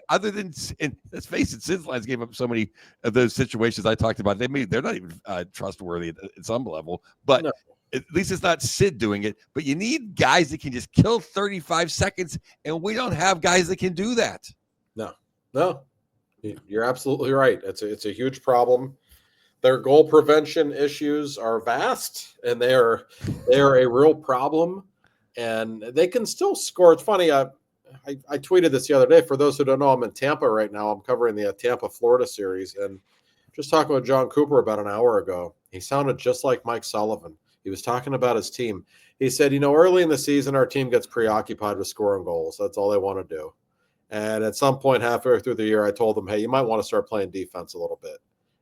Speaker 3: Other than, and let's face it, Sid's lines gave up so many of those situations I talked about. They're not even trustworthy at some level, but no. At least it's not Sid doing it. But you need guys that can just kill 35 seconds, and we don't have guys that can do that.
Speaker 2: No, you're absolutely right. It's a huge problem. Their goal prevention issues are vast, and they are a real problem. And they can still score. It's funny. I tweeted this the other day. For those who don't know, I'm in Tampa right now. I'm covering the Tampa, Florida series, and just talking with John Cooper about an hour ago. He sounded just like Mike Sullivan. He was talking about his team. He said, early in the season, our team gets preoccupied with scoring goals. That's all they want to do. And at some point halfway through the year, I told him, hey, you might want to start playing defense a little bit.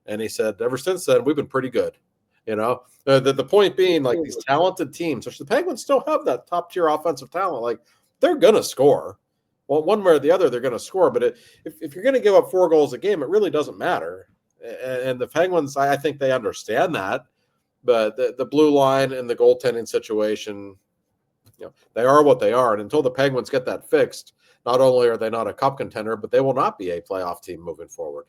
Speaker 2: And he said, ever since then, we've been pretty good. The point being, like, these talented teams, which the Penguins still have that top-tier offensive talent, like, they're going to score. Well, one way or the other, they're going to score. But if you're going to give up 4 goals a game, it really doesn't matter. And the Penguins, I think they understand that. But the blue line and the goaltending situation, they are what they are. And until the Penguins get that fixed, not only are they not a cup contender, but they will not be a playoff team moving forward.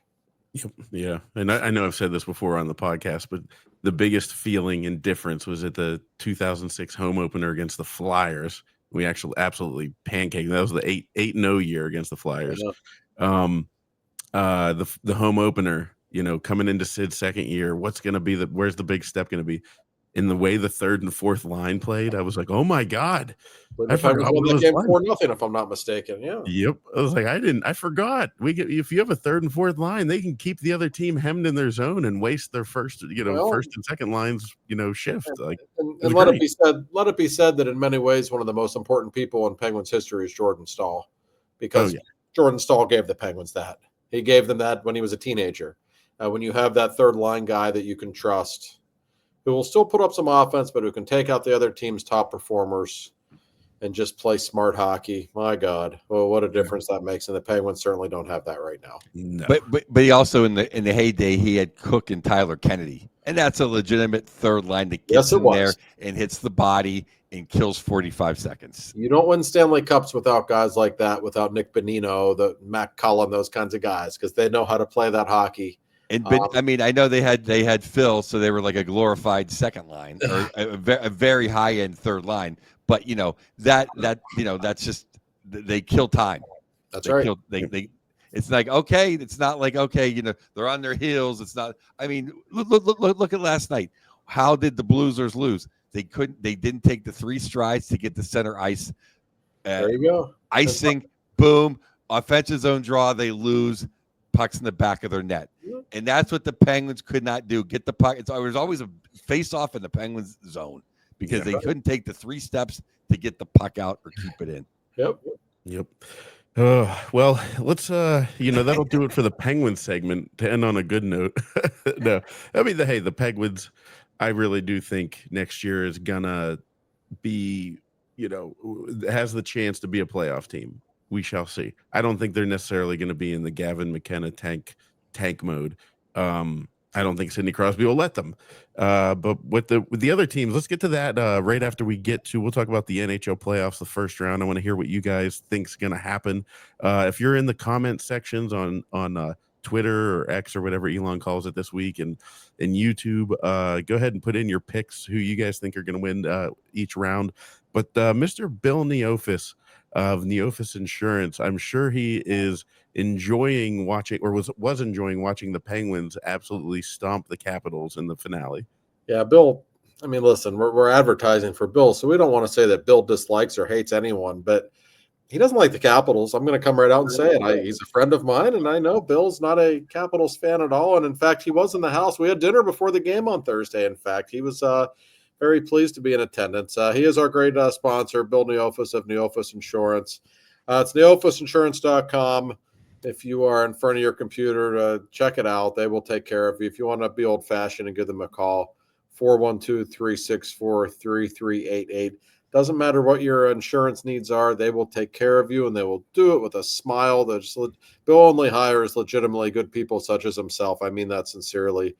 Speaker 1: Yeah. And I know I've said this before on the podcast, but the biggest feeling and difference was at the 2006 home opener against the Flyers. We actually absolutely pancaked. That was the 8-0 year against the Flyers. The home opener, coming into Sid's second year, where's the big step going to be? In the way the third and fourth line played, I was like, oh my God.
Speaker 2: I forgot won that game 4-0, if I'm not mistaken. Yeah.
Speaker 1: Yep. I was like, I forgot. If you have a third and fourth line, they can keep the other team hemmed in their zone and waste their first and second lines, shift.
Speaker 2: And let it be said that in many ways, one of the most important people in Penguins history is Jordan Staal, because Jordan Staal gave the Penguins that. He gave them that when he was a teenager. When you have that third line guy that you can trust, who will still put up some offense, but who can take out the other team's top performers and just play smart hockey. My God, well, what a difference that makes! And the Penguins certainly don't have that right now.
Speaker 3: No. But he also in the heyday, he had Cook and Tyler Kennedy, and that's a legitimate third line that gets in there and hits the body and kills 45 seconds.
Speaker 2: You don't win Stanley Cups without guys like that, without Nick Bonino, Matt Cullen, those kinds of guys, because they know how to play that hockey.
Speaker 3: And I know they had Phil, so they were like a glorified second line or a very high end third line. But that's just they kill time.
Speaker 2: That's right.
Speaker 3: It's like it's not like they're on their heels. It's not. I mean, look at last night. How did the Bluesers lose? They didn't take the 3 strides to get the center ice.
Speaker 2: There you go.
Speaker 3: Icing, boom, offensive zone draw. They lose. Pucks in the back of their net. And that's what the Penguins could not do. Get the puck. There was always a face-off in the Penguins zone because they couldn't take the 3 steps to get the puck out or keep it in.
Speaker 2: Yep.
Speaker 1: Well, let's that'll do it for the Penguins segment to end on a good note. No, I mean the Penguins, I really do think next year is gonna be, has the chance to be a playoff team. We shall see. I don't think they're necessarily going to be in the Gavin McKenna tank mode. I don't think Sidney Crosby will let them. But with the other teams, let's get to that right after we'll talk about the NHL playoffs, the first round. I want to hear what you guys think is going to happen. If you're in the comment sections on Twitter or X or whatever Elon calls it this week, and YouTube, go ahead and put in your picks, who you guys think are going to win each round. But Mr. Bill Neofis of Neofis Insurance, I'm sure he is enjoying watching, or was enjoying watching, the Penguins absolutely stomp the Capitals in the finale.
Speaker 2: Yeah, Bill, I mean, listen, we're advertising for Bill, so we don't want to say that Bill dislikes or hates anyone, but he doesn't like the Capitals. I'm going to come right out and say it. He's a friend of mine, and I know Bill's not a Capitals fan at all. And in fact, he was in the house. We had dinner before the game on Thursday. In fact, he was very pleased to be in attendance. He is our great sponsor, Bill Neofis of Neofis Insurance. It's neofisinsurance.com. if you are in front of your computer, check it out. They will take care of you. If you want to be old fashioned and give them a call, 412-364-3388. Doesn't matter what your insurance needs are, they will take care of you, and they will do it with a smile. Bill only hires legitimately good people such as himself. I mean that sincerely.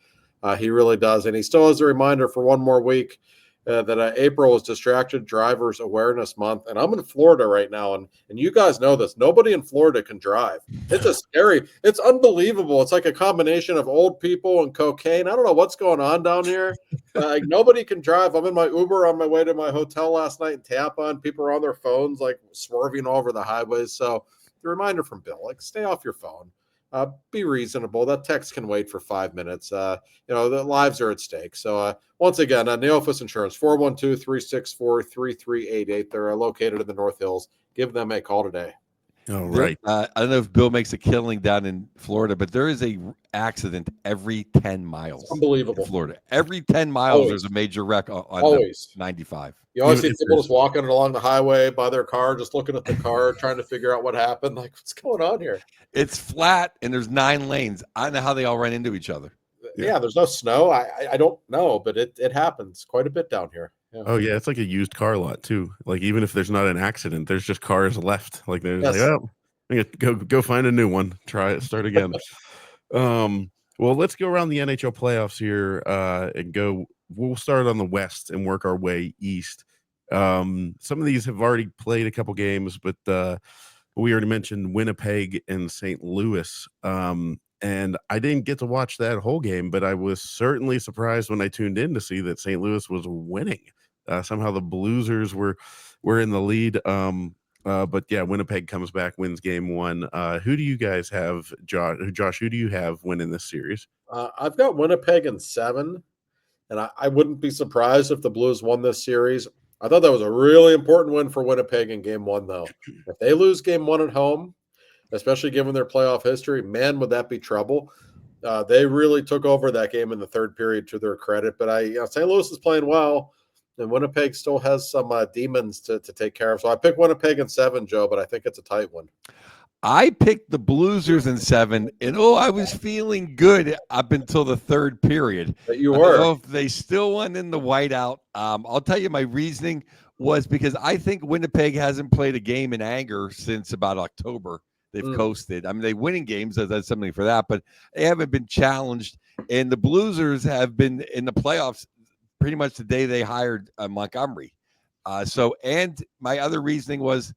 Speaker 2: He really does. And he still has a reminder for one more week that April is Distracted Drivers Awareness Month. And I'm in Florida right now. And you guys know this. Nobody in Florida can drive. It's a scary, it's unbelievable. It's like a combination of old people and cocaine. I don't know what's going on down here. Like nobody can drive. I'm in my Uber on my way to my hotel last night in Tampa, and people are on their phones, like swerving over the highways. So the reminder from Bill, like stay off your phone. Be reasonable. That text can wait for 5 minutes. The lives are at stake. So once again, Neofus Insurance, 412-364-3388. They're located in the North Hills. Give them a call today.
Speaker 1: All right.
Speaker 3: I don't know if Bill makes a killing down in Florida, but there is a accident every 10 miles.
Speaker 2: It's unbelievable.
Speaker 3: In Florida. Every 10 miles,
Speaker 2: Always.
Speaker 3: there's a major wreck on
Speaker 2: Always.
Speaker 3: 95.
Speaker 2: You always see people just walking along the highway by their car, just looking at the car, trying to figure out what happened. Like, what's going on here?
Speaker 3: It's flat, and there's 9 lanes. I don't know how they all run into each other.
Speaker 2: Yeah, there's no snow. I don't know, but it happens quite a bit down here. Yeah.
Speaker 1: Oh yeah, it's like a used car lot too. Like even if there's not an accident, there's just cars left. Like there's like, oh, go find a new one. Try it. Start again. Well, let's go around the NHL playoffs here and go. We'll start on the West and work our way east. Some of these have already played a couple games, but we already mentioned Winnipeg and St. Louis. And I didn't get to watch that whole game, but I was certainly surprised when I tuned in to see that St. Louis was winning. Somehow the Bluesers were in the lead. But yeah, Winnipeg comes back, wins game 1. Who do you guys have, Josh? Who do you have winning this series?
Speaker 2: I've got Winnipeg in 7, and I wouldn't be surprised if the Blues won this series. I thought that was a really important win for Winnipeg in game 1, though. If they lose game 1 at home, especially given their playoff history, man, would that be trouble. They really took over that game in the third period, to their credit. But St. Louis is playing well, and Winnipeg still has some demons to take care of. So I picked Winnipeg in 7, Joe, but I think it's a tight one.
Speaker 3: I picked the Bluesers in 7, and I was feeling good up until the third period.
Speaker 2: But you were.
Speaker 3: I don't know if they still won in the whiteout. I'll tell you, my reasoning was because I think Winnipeg hasn't played a game in anger since about October. They've coasted. I mean, they winning games. That's something for that, but they haven't been challenged. And the Bluesers have been in the playoffs pretty much the day they hired Montgomery. And my other reasoning was,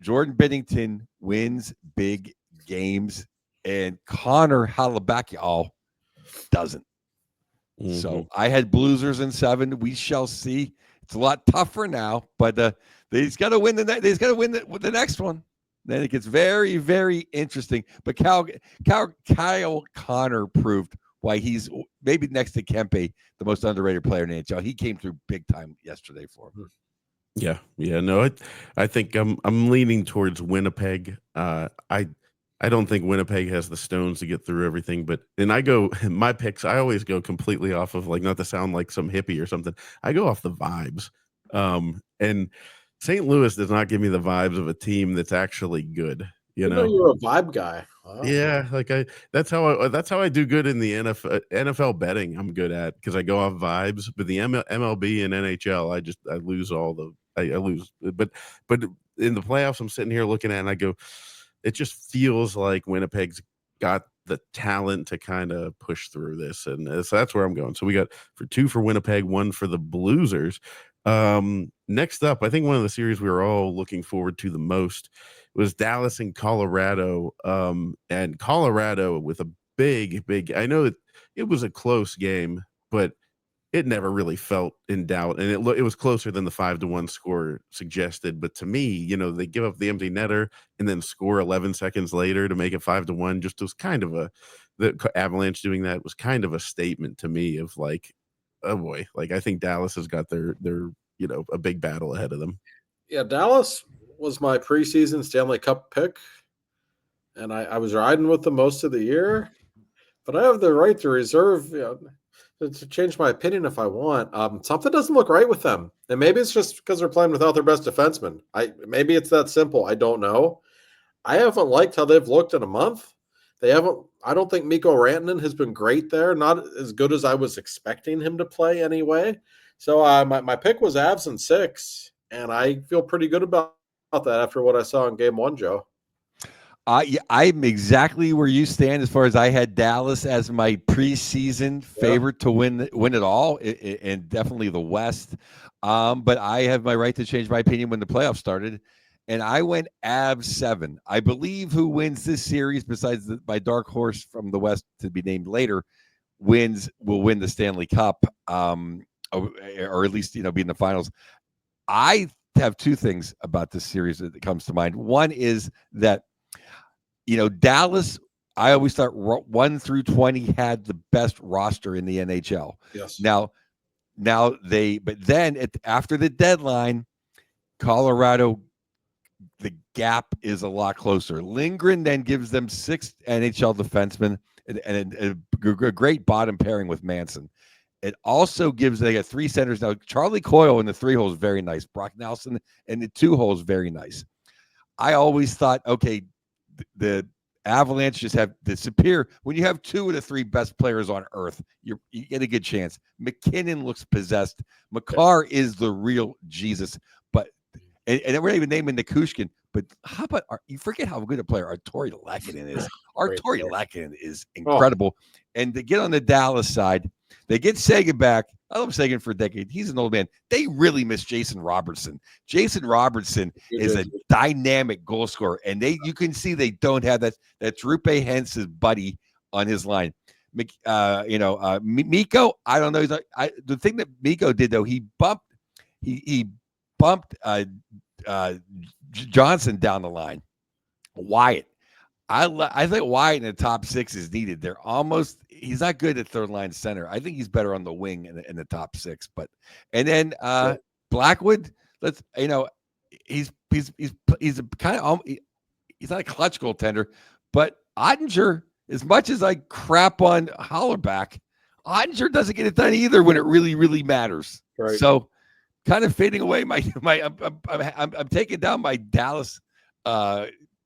Speaker 3: Jordan Binnington wins big games, and Connor Halabakial doesn't. Mm-hmm. So I had Bluesers in 7. We shall see. It's a lot tougher now, but he's got to win he's got to win the next one. Then it gets very, very interesting. But Kyle Connor proved why he's maybe next to Kempe, the most underrated player in the NHL. He came through big time yesterday for him.
Speaker 1: Yeah. No, I think I'm leaning towards Winnipeg. I don't think Winnipeg has the stones to get through everything, but my picks, I always go completely off of, like, not to sound like some hippie or something. I go off the vibes. And St. Louis does not give me the vibes of a team that's actually good.
Speaker 2: You're a vibe guy. Wow.
Speaker 1: Yeah, like that's how I do good in the NFL betting. I'm good at, because I go off vibes. But the MLB and NHL, I lose I lose. But in the playoffs, I'm sitting here looking at it and I go, it just feels like Winnipeg's got the talent to kind of push through this, and so that's where I'm going. So we got 2 for Winnipeg, 1 for the Bluesers. Next up, I think one of the series we were all looking forward to the most was Dallas and Colorado. And Colorado with a big, I know it was a close game, but it never really felt in doubt. And it was closer than the 5-1 score suggested. But to me, they give up the empty netter and then score 11 seconds later to make it 5-1. Just was kind of the Avalanche doing that was kind of a statement to me of like, oh boy, like I think Dallas has got their a big battle ahead of them.
Speaker 2: Yeah, Dallas was my preseason Stanley Cup pick, and I was riding with them most of the year. But I have the right to reserve, to change my opinion if I want. Something doesn't look right with them, and maybe it's just because they're playing without their best defenseman. Maybe it's that simple. I don't know. I haven't liked how they've looked in a month. They haven't. I don't think Mikko Rantanen has been great there. Not as good as I was expecting him to play anyway. So my pick was Avs in 6, and I feel pretty good about that after what I saw in Game 1, Joe.
Speaker 3: Yeah, I'm exactly where you stand as far as I had Dallas as my preseason favorite to win it all, and definitely the West. But I have my right to change my opinion when the playoffs started, and I went Avs 7. I believe who wins this series, besides my dark horse from the West to be named later, will win the Stanley Cup, or at least be in the finals. I have two things about this series that comes to mind. One is that Dallas, I always thought 1 through 20 had the best roster in the NHL.
Speaker 2: Yes.
Speaker 3: But then after the deadline, Colorado, the gap is a lot closer. Lindgren then gives them 6 NHL defensemen and a great bottom pairing with Manson. It also they got 3 centers now. Charlie Coyle in the 3 hole is very nice. Brock Nelson in the 2 hole is very nice. I always thought, okay, the Avalanche just have the superior. When you have 2 of the 3 best players on earth, you get a good chance. McKinnon looks possessed. Makar is the real Jesus. But and we're not even naming Nikushkin. But how about you forget how good a player Arturi Lehkonen is? Arturi Lehkonen is incredible. And to get on the Dallas side, they get Sagan back. I love Sagan for a decade. He's an old man. They really miss Jason Robertson. Jason Robertson is a dynamic goal scorer, and you can see they don't have that. That's Rupe Hentz's buddy on his line. Mikko, I don't know. The thing that Mikko did though, he bumped Johnson down the line. Wyatt. I think Wyatt in the top 6 is needed. He's not good at third line center. I think he's better on the wing in the top 6. And then Blackwood, he's a kind of he's not a clutch goaltender, but Ottinger, as much as I crap on Hollerback, Ottinger doesn't get it done either when it really, really matters.
Speaker 2: Right.
Speaker 3: So kind of fading away I'm taking down my Dallas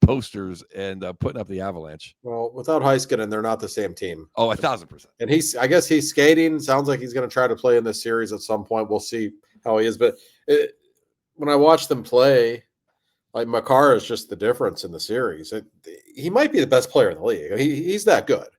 Speaker 3: posters and putting up the Avalanche.
Speaker 2: Well, without Heiskanen, they're not the same team.
Speaker 3: Oh, 1,000%.
Speaker 2: And I guess he's skating. Sounds like he's going to try to play in this series at some point. We'll see how he is. But when I watch them play, like Makar is just the difference in the series. He might be the best player in the league. He's that good.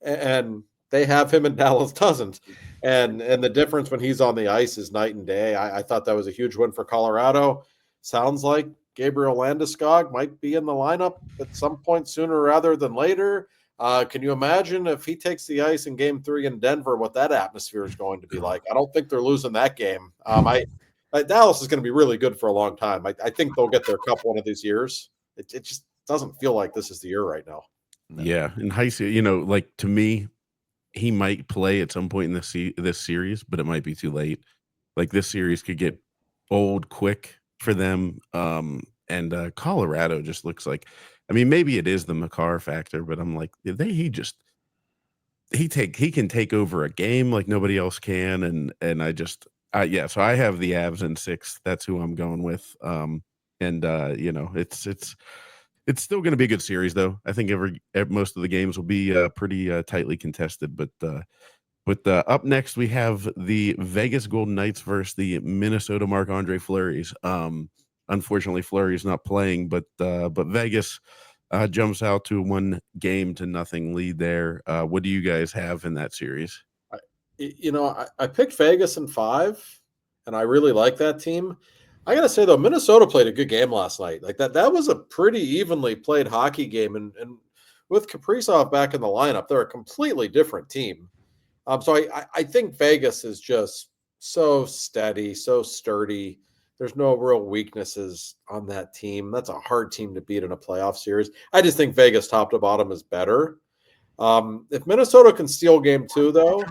Speaker 2: And they have him and Dallas doesn't. And the difference when he's on the ice is night and day. I thought that was a huge win for Colorado. Sounds like Gabriel Landeskog might be in the lineup at some point sooner rather than later. Can you imagine if he takes the ice in Game 3 in Denver, what that atmosphere is going to be like? I don't think they're losing that game. Dallas is going to be really good for a long time. I think they'll get their cup one of these years. It just doesn't feel like this is the year right now.
Speaker 1: No. Yeah, and Heise, like to me, he might play at some point in this series, but it might be too late. Like this series could get old quick for them. And Colorado just looks like, maybe it is the Makar factor, but I'm like, he can take over a game like nobody else can. And I just, so I have the Avs in 6. That's who I'm going with. It's still going to be a good series though. I think most of the games will be pretty tightly contested, but up next we have the Vegas Golden Knights versus the Minnesota Marc-Andre Fleury's. Unfortunately, Fleury's not playing, but Vegas jumps out to a 1-0 lead there. What do you guys have in that series?
Speaker 2: I picked Vegas in 5, and I really like that team. I gotta say though, Minnesota played a good game last night. Like that was a pretty evenly played hockey game, and with Kaprizov back in the lineup, they're a completely different team. So I think Vegas is just so steady, so sturdy. There's no real weaknesses on that team. That's a hard team to beat in a playoff series. I just think Vegas top to bottom is better. If Minnesota can steal Game 2, though,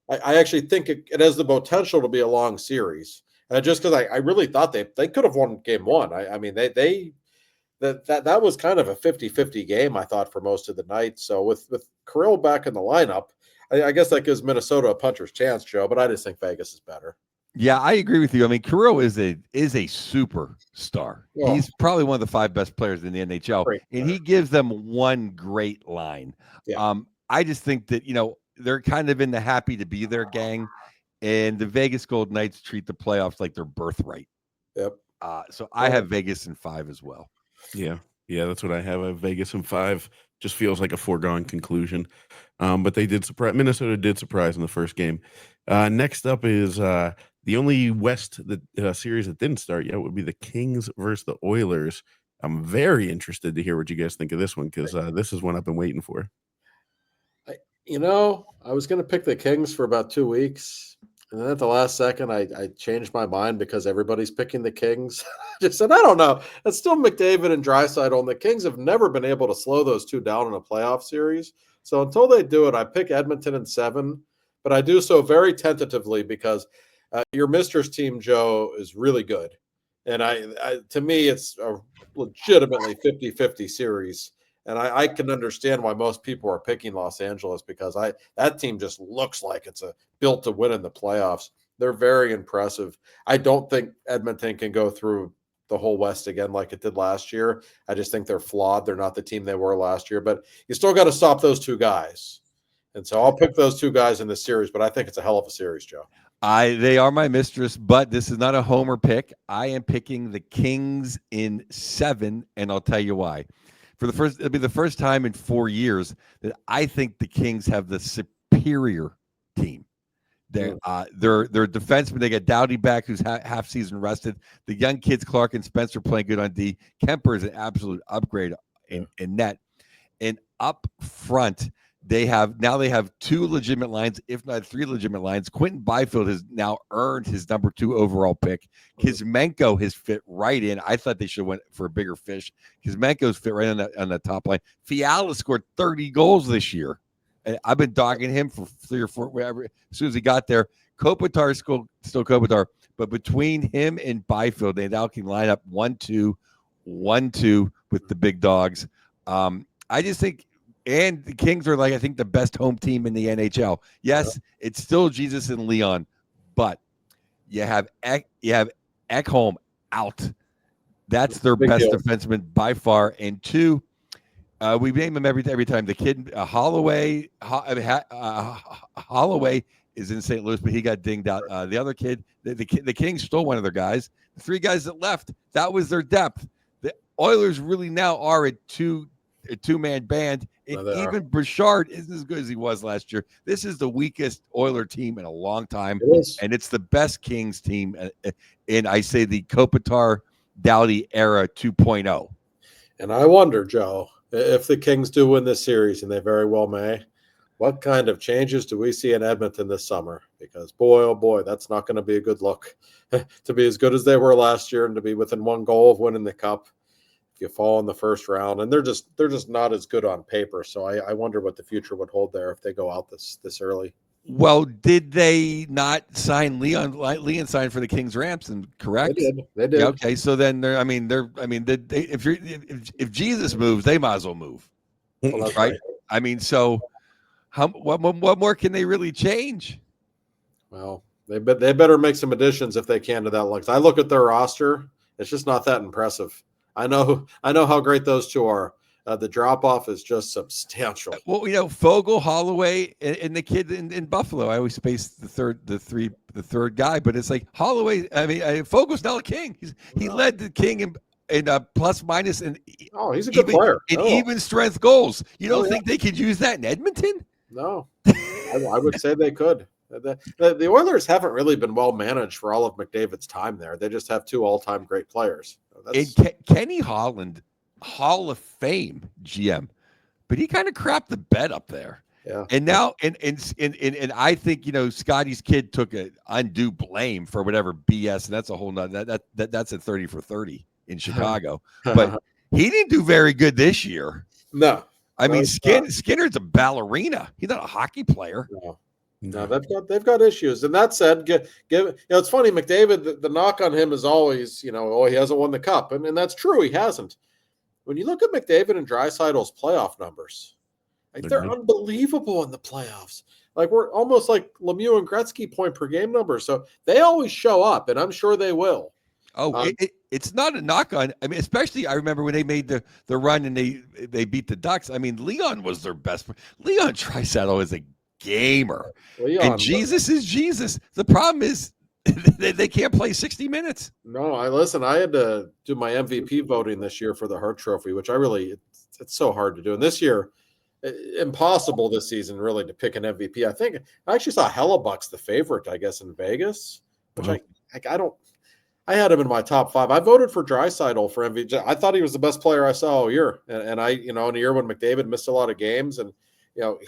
Speaker 2: I actually think it has the potential to be a long series. Just because I really thought they could have won Game 1. That was kind of a 50-50 game, I thought, for most of the night. So with Kirill back in the lineup, I guess that gives Minnesota a puncher's chance, Joe, but I just think Vegas is better.
Speaker 3: Yeah, I agree with you. I mean, Carrillo is a superstar.
Speaker 2: Well,
Speaker 3: He's probably one of the 5 best players in the NHL,
Speaker 2: great
Speaker 3: and
Speaker 2: player.
Speaker 3: he gives them one great line.
Speaker 2: Yeah.
Speaker 3: I just think that they're kind of in the happy to be there gang, and the Vegas Golden Knights treat the playoffs like their birthright.
Speaker 2: Yep.
Speaker 3: So I have Vegas in 5 as well.
Speaker 1: Yeah. Yeah, that's what I have. I have Vegas in 5. Just feels like a foregone conclusion. But they did surprise. Minnesota did surprise in the first game. Next up is the only West series that didn't start yet would be the Kings versus the Oilers. I'm very interested to hear what you guys think of this one because this is one I've been waiting for.
Speaker 2: I was going to pick the Kings for about 2 weeks. And then at the last second, I changed my mind because everybody's picking the Kings. Just said, I don't know. It's still McDavid and Draisaitl, and the Kings have never been able to slow those two down in a playoff series. So until they do it, I pick Edmonton in 7, but I do so very tentatively because your Mistress team, Joe, is really good. And to me, it's a legitimately 50-50 series. And I can understand why most people are picking Los Angeles because that team just looks like it's built to win in the playoffs. They're very impressive. I don't think Edmonton can go through the whole West again like it did last year. I just think they're flawed. They're not the team they were last year, but you still got to stop those two guys. And so I'll pick those two guys in this series, but I think it's a hell of a series, Joe.
Speaker 3: They are my mistress, but this is not a homer pick. I am picking the Kings in 7, and I'll tell you why. It'll be the first time in 4 years that I think the Kings have the superior team. Their defensemen, they got Doughty back, who's half season rested. The young kids, Clark and Spencer, playing good on D. Kemper is an absolute upgrade in net. And up front, they have 2 legitimate lines, if not 3 legitimate lines. Quentin Byfield has now earned his number 2 overall pick. Kuzmenko has fit right in. I thought they should have went for a bigger fish. Kuzmenko's fit right on the top line. Fiala scored 30 goals this year. And I've been dogging him for 3 or 4, whatever. As soon as he got there, Kopitar is still Kopitar. But between him and Byfield, they now can line up 1-2, 1-2 with the big dogs. I just think, and the Kings are I think the best home team in the NHL. Yes, it's still Jesus and Leon, but you have Ekholm out. That's their best defenseman by far. And 2, we name him every time. The kid Holloway is in St. Louis, but he got dinged out. The other kid, the Kings stole one of their guys. The 3 guys that left, that was their depth. The Oilers really now are a two-man band, and even Bouchard isn't as good as he was last year. This is the weakest Oiler team in a long time, and it's the best Kings team. And I say the Kopitar Doughty era 2.0.
Speaker 2: And I wonder, Joe, if the Kings do win this series, and they very well may, what kind of changes do we see in Edmonton this summer? Because boy, oh boy, that's not going to be a good look to be as good as they were last year and to be within 1 goal of winning the cup. You fall in the first round, and they're just not as good on paper. So I wonder what the future would hold there if they go out this early.
Speaker 3: Well, did they not sign Leon? Leon signed for the Kings Ramson, correct?
Speaker 2: They did.
Speaker 3: Yeah, okay, so then if Jesus moves, they might as well move, right? I mean, so what more can they really change?
Speaker 2: Well, they better make some additions if they can to that list. I look at their roster; it's just not that impressive. I know how great those 2 are. The drop off is just substantial.
Speaker 3: Well, Fogle, Holloway, and the kid in Buffalo. I always space the third guy, but it's like Holloway. I mean, Fogle's now a King. He led the King in plus minus and
Speaker 2: he's a good player
Speaker 3: in even strength goals. You don't think they could use that in Edmonton?
Speaker 2: No, I would say they could. The Oilers haven't really been well managed for all of McDavid's time there. They just have 2 all-time great players.
Speaker 3: Kenny Holland, Hall of Fame GM, but he kind of crapped the bed up there.
Speaker 2: Yeah.
Speaker 3: And now, and I think Scotty's kid took an undue blame for whatever BS, and that's a whole nother that's a 30 for 30 in Chicago. But he didn't do very good this year.
Speaker 2: No,
Speaker 3: I mean Skinner's a ballerina. He's not a hockey player.
Speaker 2: No, they've got issues. And that said, it's funny, McDavid, the knock on him is always, he hasn't won the cup. And that's true, he hasn't. When you look at McDavid and Draisaitl's playoff numbers, Like, they're unbelievable in the playoffs. Like, we're almost like Lemieux and Gretzky point per game numbers. So they always show up, and I'm sure they will.
Speaker 3: Oh, it's not a knock on. I mean, especially I remember when they made the run and they beat the Ducks. I mean, Leon was their best. Leon Draisaitl is a gamer, and Jesus is Jesus. The problem is they can't play 60 minutes.
Speaker 2: No, I had to do my MVP voting this year for the Hart Trophy, which it's so hard to do. And this year, impossible this season really to pick an MVP. I actually saw Hellebuck's the favorite, I guess, in Vegas, which I had him in my top 5. I voted for Draisaitl for MVP. I thought he was the best player I saw all year. And I, in a year when McDavid missed a lot of games and,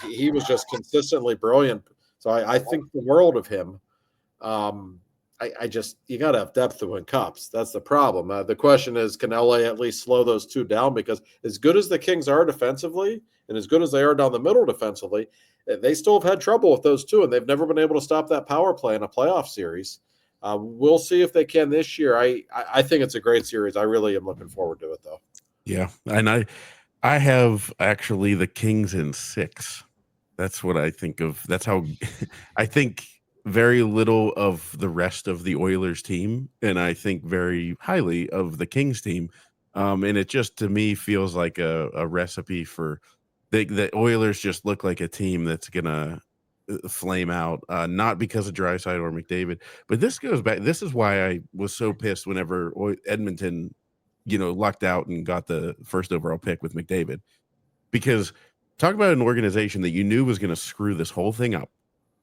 Speaker 2: he was just consistently brilliant. So I think the world of him. You got to have depth to win cups. That's the problem. The question is, can LA at least slow those two down? Because as good as the Kings are defensively and as good as they are down the middle defensively, they still have had trouble with those two, and they've never been able to stop that power play in a playoff series. We'll see if they can this year. I think it's a great series. I really am looking forward to it, though.
Speaker 1: Yeah, and I have actually the Kings in 6. That's what I think of. That's how I think very little of the rest of the Oilers team, and I think very highly of the Kings team. And it just, to me, feels like a recipe for the Oilers just look like a team that's going to flame out, not because of Draisaitl or McDavid, but this goes back. This is why I was so pissed whenever Edmonton, lucked out and got the first overall pick with McDavid, because talk about an organization that you knew was going to screw this whole thing up.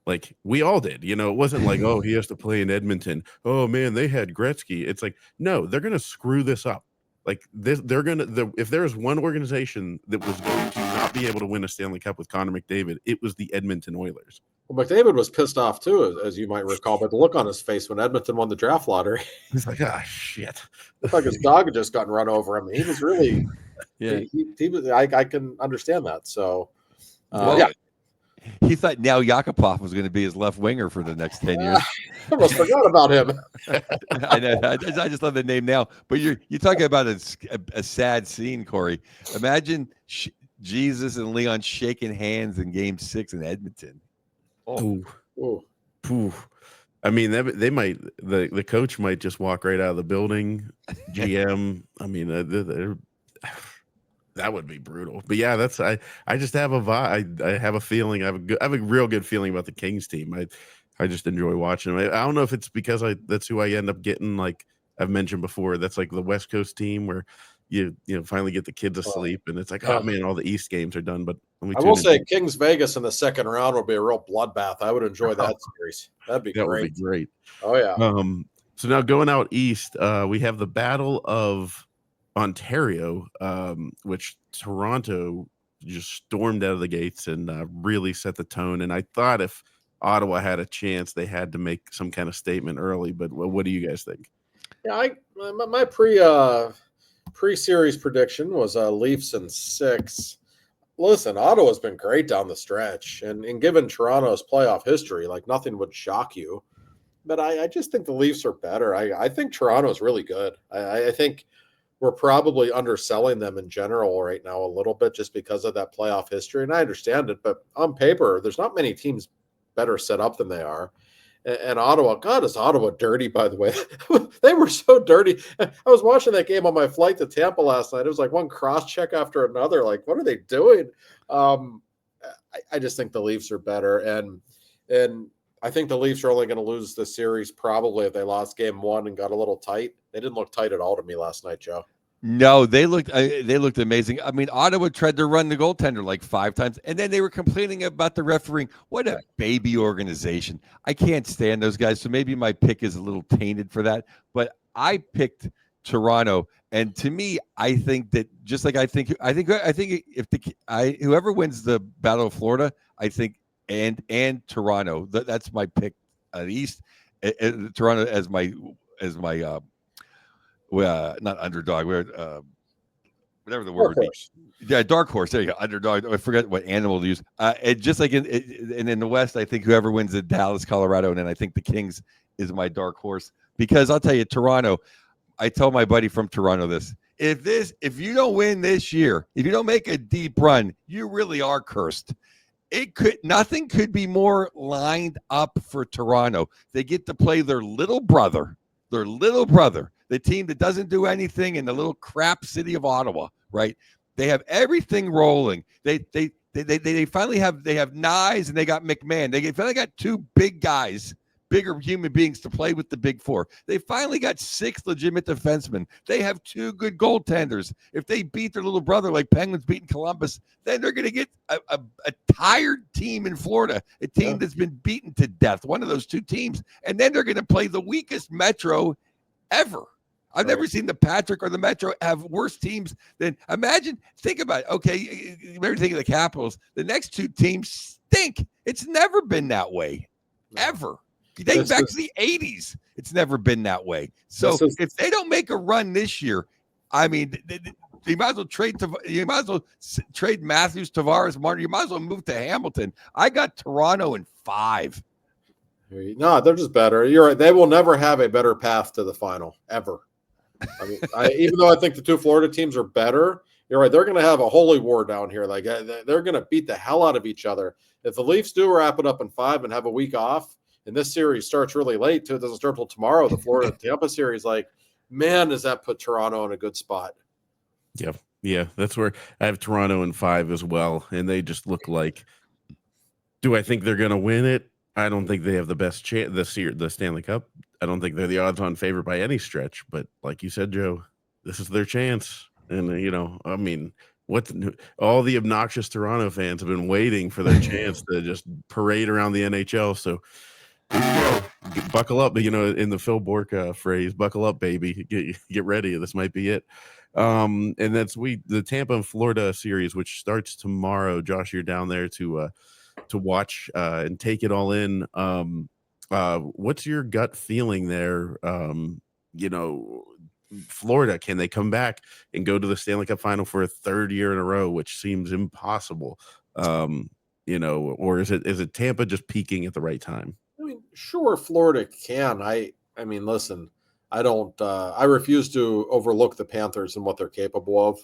Speaker 1: Like we all did, it wasn't like, oh, he has to play in Edmonton. Oh man, they had Gretzky. It's like, no, they're going to screw this up. Like this, if there is one organization that was going to not be able to win a Stanley Cup with Connor McDavid, it was the Edmonton Oilers.
Speaker 2: Well, McDavid was pissed off too, as you might recall, but the look on his face when Edmonton won the draft lottery.
Speaker 1: He's like, ah, shit.
Speaker 2: Looked like his dog had just gotten run over him. He was really,
Speaker 3: yeah.
Speaker 2: He was. I can understand that. So,
Speaker 3: yeah. He thought now Yakupov was going to be his left winger for the next 10 years.
Speaker 2: I almost forgot about him.
Speaker 3: I know. I just love the name now. But you're talking about a sad scene, Corey. Imagine Jesus and Leon shaking hands in Game 6 in Edmonton.
Speaker 1: Oh. Ooh. I mean, they might. The coach might just walk right out of the building. GM. I mean, they're. That would be brutal. But yeah, I just have a vibe. I have a feeling. I have a real good feeling about the Kings team. I just enjoy watching them. I don't know if it's because that's who I end up getting. Like I've mentioned before, that's like the West Coast team where you finally get the kids asleep, and it's like, oh man, all the East games are done. But
Speaker 2: I will say, Kings Vegas in the second round would be a real bloodbath. I would enjoy that series. That'd be great.
Speaker 1: That would be great.
Speaker 2: Oh yeah.
Speaker 1: So now going out east, we have the Battle of Ontario, which Toronto just stormed out of the gates and really set the tone. And I thought if Ottawa had a chance, they had to make some kind of statement early. But what do you guys think?
Speaker 2: Yeah, my pre-series prediction was Leafs in 6. Listen, Ottawa's been great down the stretch, and given Toronto's playoff history, like nothing would shock you. But I just think the Leafs are better. I think Toronto's really good. I think we're probably underselling them in general right now a little bit just because of that playoff history. And I understand it, but on paper, there's not many teams better set up than they are. And Ottawa, God, is Ottawa dirty, by the way. They were so dirty. I was watching that game on my flight to Tampa last night. It was like one cross-check after another. Like, what are they doing? I just think the Leafs are better. And I think the Leafs are only going to lose the series probably if they lost game 1 and got a little tight. They didn't look tight at all to me last night, Joe.
Speaker 3: No, they looked amazing. I mean, Ottawa tried to run the goaltender like 5 times, and then they were complaining about the refereeing. What a baby organization. I can't stand those guys, so maybe my pick is a little tainted for that. But I picked Toronto, and to me, I think that just like I think if whoever wins the Battle of Florida, I think and Toronto, that's my pick at East. Toronto as my not underdog, whatever the word would be. Yeah, dark horse. There you go. Underdog. I forget what animal to use. And just like in the West, I think whoever wins in Dallas, Colorado, and then I think the Kings is my dark horse. Because I'll tell you, Toronto, I told my buddy from Toronto this. if you don't win this year, if you don't make a deep run, you really are cursed. Nothing could be more lined up for Toronto. They get to play their little brother, the team that doesn't do anything in the little crap city of Ottawa, right? They have everything rolling. They finally have Nyes and they got McMahon. They finally got two big guys, bigger human beings to play with the big four. They finally got 6 legitimate defensemen. They have 2 good goaltenders. If they beat their little brother like Penguins beating Columbus, then they're going to get a tired team in Florida, a team that's been beaten to death, one of those 2 teams. And then they're going to play the weakest Metro ever. I've never seen the Patrick or the Metro have worse teams than think about it. Okay, everything of the Capitals. The next 2 teams stink. It's never been that way, ever. Dating back to the 80s, it's never been that way. So if they don't make a run this year, I mean, you might as well trade. You might as well trade Matthews, Tavares, Martin. You might as well move to Hamilton. I got Toronto in 5.
Speaker 2: No, they're just better. You're right. They will never have a better path to the final ever. I mean, even though I think the 2 Florida teams are better, you're right. They're going to have a holy war down here. Like they're going to beat the hell out of each other. If the Leafs do wrap it up in 5 and have a week off, and this series starts really late too, it doesn't start till tomorrow. The Florida Tampa series, like, man, does that put Toronto in a good spot?
Speaker 1: Yeah, that's where I have Toronto in 5 as well, and they just look like. Do I think they're going to win it? I don't think they have the best chance this year, the Stanley Cup. I don't think they're the odds-on favorite by any stretch. But like you said, Joe, this is their chance. And I mean, all the obnoxious Toronto fans have been waiting for their chance to just parade around the NHL. So buckle up, in the Phil Borka phrase, buckle up, baby. Get ready. This might be it. And that's the Tampa and Florida series, which starts tomorrow. Josh, you're down there to watch and take it all in. What's your gut feeling there? Florida, can they come back and go to the Stanley Cup final for a 3rd year in a row, which seems impossible? Or is it Tampa just peaking at the right time?
Speaker 2: I mean, sure, Florida can. I mean, listen, I refuse to overlook the Panthers and what they're capable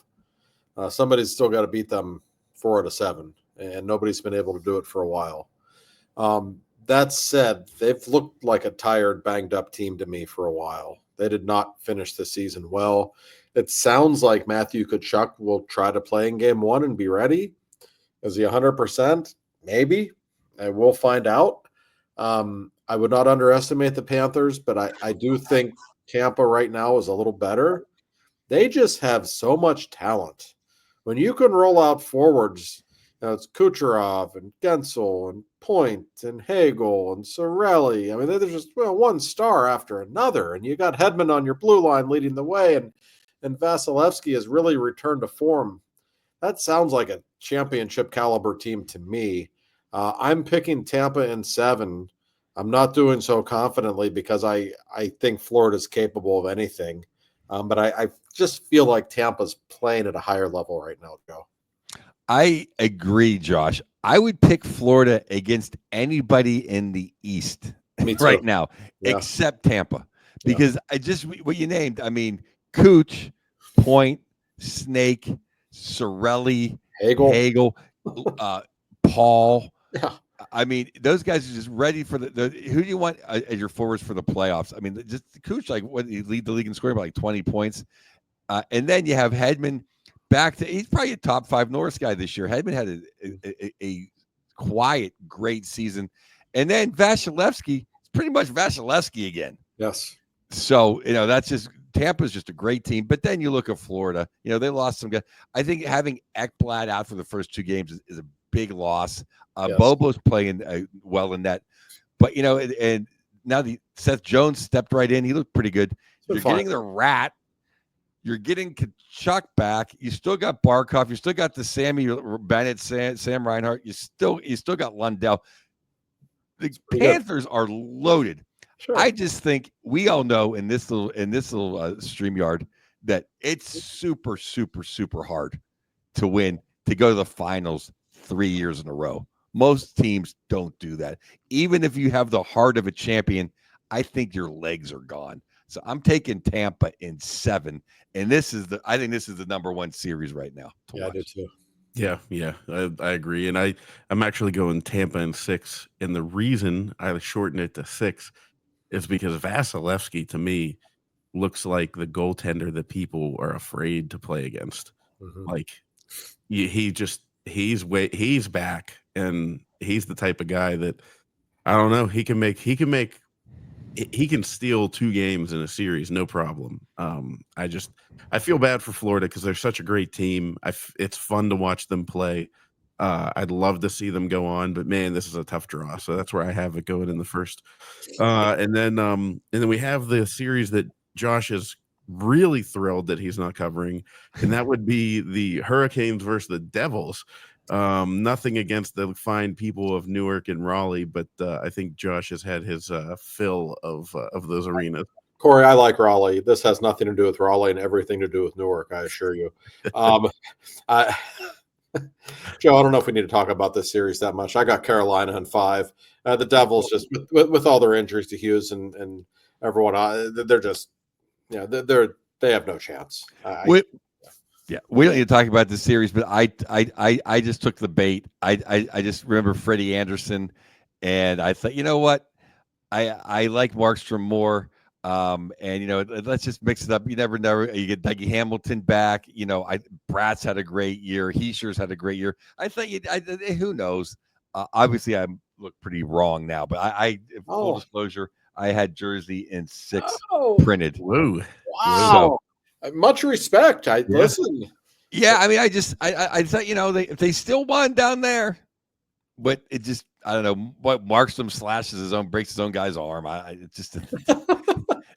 Speaker 2: of. Somebody's still got to beat them 4 out of 7. And nobody's been able to do it for a while. That said, they've looked like a tired, banged-up team to me for a while. They did not finish the season well. It sounds like Matthew Tkachuk will try to play in Game 1 and be ready. Is he 100%? Maybe. We'll find out. I would not underestimate the Panthers, but I do think Tampa right now is a little better. They just have so much talent. When you can roll out forwards, it's Kucherov and Gensel and Point and Hagel and Sorelli. I mean, they're just one star after another. And you got Hedman on your blue line leading the way, and Vasilevsky has really returned to form. That sounds like a championship caliber team to me. I'm picking Tampa in 7. I'm not doing so confidently because I think Florida's capable of anything. But I just feel like Tampa's playing at a higher level right now, Joe.
Speaker 3: I agree, Josh. I would pick Florida against anybody in the East right now, except Tampa, because what you named. I mean, Cooch, Point, Snake, Sorelli, Hagel, Paul. Yeah. I mean, those guys are just ready for the who do you want as your forwards for the playoffs? I mean, just Cooch, like what he lead the league in scoring by like 20 points. And then you have Hedman he's probably a top 5 Norris guy this year. Hedman had a quiet, great season. And then Vasilevsky, it's pretty much Vasilevsky again.
Speaker 2: Yes.
Speaker 3: So, that's just Tampa's just a great team. But then you look at Florida, they lost some guys. I think having Ekblad out for the first 2 games is a big loss. Yes. Bobo's playing well in that. But, and now Seth Jones stepped right in. He looked pretty good. You're getting the Rat. You're getting Tkachuk back. You still got Barkov. You still got the Sammy Bennett, Sam Reinhart. You still got Lundell. The Panthers are loaded. Sure. I just think we all know in this little StreamYard that it's super, super, super hard to win, to go to the finals 3 years in a row. Most teams don't do that. Even if you have the heart of a champion, I think your legs are gone. So I'm taking Tampa in 7. And I think this is the number 1 series right now to
Speaker 2: Yeah, I do
Speaker 3: watch.
Speaker 2: too.
Speaker 1: Yeah, I agree, and I'm actually going Tampa in 6, and the reason I shorten it to 6 is because Vasilevsky to me looks like the goaltender that people are afraid to play against.
Speaker 2: Mhm.
Speaker 1: Like he's back, and he's the type of guy that I don't know. He can steal 2 games in a series, no problem. I feel bad for Florida because they're such a great team. It's fun to watch them play. I'd love to see them go on, but man, this is a tough draw. So that's where I have it going in the first. And then we have the series that Josh is really thrilled that he's not covering, and that would be the Hurricanes versus the Devils. Nothing against the fine people of Newark and Raleigh, but I think Josh has had his fill of those arenas.
Speaker 2: Corey, I like Raleigh. This has nothing to do with Raleigh and everything to do with Newark, I assure you. I, Joe, I don't know if we need to talk about this series that much. I got Carolina in 5. The Devils, just with all their injuries to Hughes and everyone, they're just, they have no chance.
Speaker 3: We don't need to talk about the series, but I just took the bait. I just remember Freddie Anderson, and I thought, you know what, I like Markstrom more. And let's just mix it up. You never know. You get Dougie Hamilton back. Bratz had a great year. Heischer's had a great year. I thought who knows? Obviously, I look pretty wrong now, but full disclosure, I had Jersey in 6 printed.
Speaker 1: Whoa!
Speaker 2: Wow! So, much respect. Listen.
Speaker 3: Yeah, I mean, I thought if they still won down there, but it just I don't know what Markstrom breaks his own guy's arm.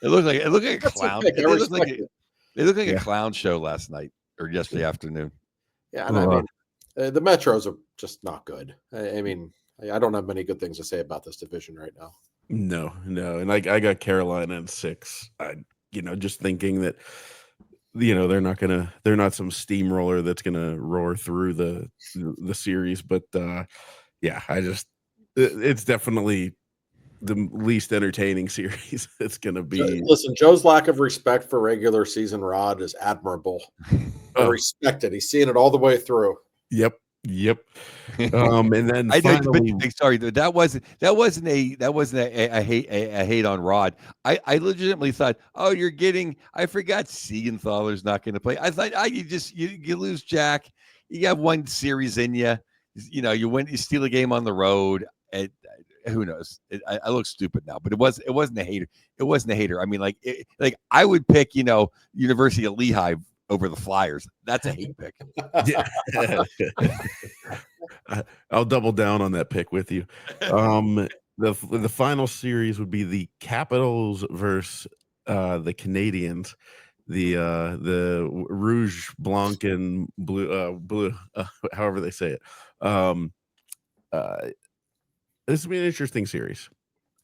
Speaker 3: It looked like a clown. It looked like a clown show last night or yesterday afternoon.
Speaker 2: Yeah, and I mean, the Metros are just not good. I mean, I don't have many good things to say about this division right now.
Speaker 1: No, and I got Carolina in 6. Just thinking that they're not some steamroller that's gonna roar through the series, but it's definitely the least entertaining series it's going to be.
Speaker 2: Listen, Joe's lack of respect for regular season Rod is admirable. I respect it. He's seeing it all the way through.
Speaker 1: Yep. And then finally,
Speaker 3: sorry, that wasn't a hate on Rod. I legitimately thought, I forgot Siegenthaler's not going to play. I thought you lose Jack. You have one series in you. You steal a game on the road. Who knows? I look stupid now, but it wasn't a hater. It wasn't a hater. I mean, I would pick, University of Lehigh over the Flyers. That's a hate pick.
Speaker 1: I'll double down on that pick with you. The final series would be the Capitals versus the Canadiens. The Rouge, Blanc, and blue, however they say it. This will be an interesting series.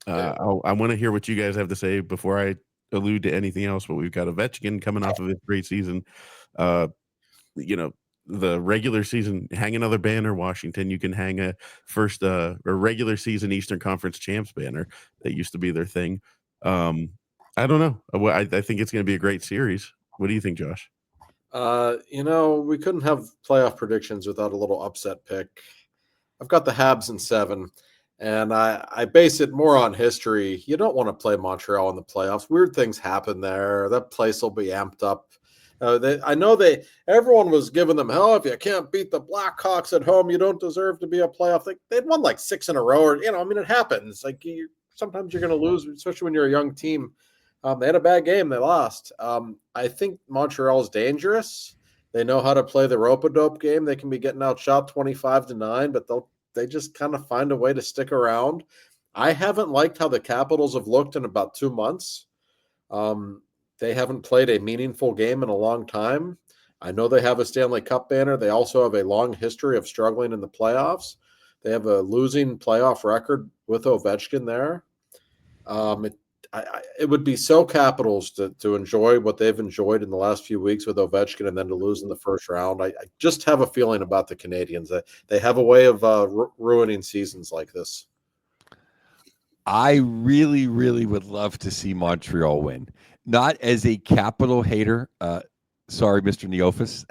Speaker 1: I want to hear what you guys have to say before I allude to anything else. But we've got Ovechkin coming off of his great season. The regular season, hang another banner, Washington. You can hang a regular season Eastern Conference champs banner. That used to be their thing. I don't know. I think it's going to be a great series. What do you think, Josh?
Speaker 2: We couldn't have playoff predictions without a little upset pick. I've got the Habs in 7, and I base it more on history. You don't want to play Montreal in the playoffs. Weird things happen there. That place will be amped up. Everyone was giving them hell. If you can't beat the Blackhawks at home, you don't deserve to be a playoff. They'd won 6 in a row, or it happens. Sometimes you're going to lose, especially when you're a young team. They had a bad game. They lost. I think Montreal is dangerous. They know how to play the rope-a-dope game. They can be getting outshot 25-9, but they just kind of find a way to stick around. I haven't liked how the Capitals have looked in about 2 months. They haven't played a meaningful game in a long time. I know they have a Stanley Cup banner. They also have a long history of struggling in the playoffs. They have a losing playoff record with Ovechkin there. It would be so Capitals to enjoy what they've enjoyed in the last few weeks with Ovechkin and then to lose in the first round. I just have a feeling about the Canadiens that they have a way of ruining seasons like this.
Speaker 3: I really, really would love to see Montreal win. not as a capital hater. Sorry, Mr. Neophis.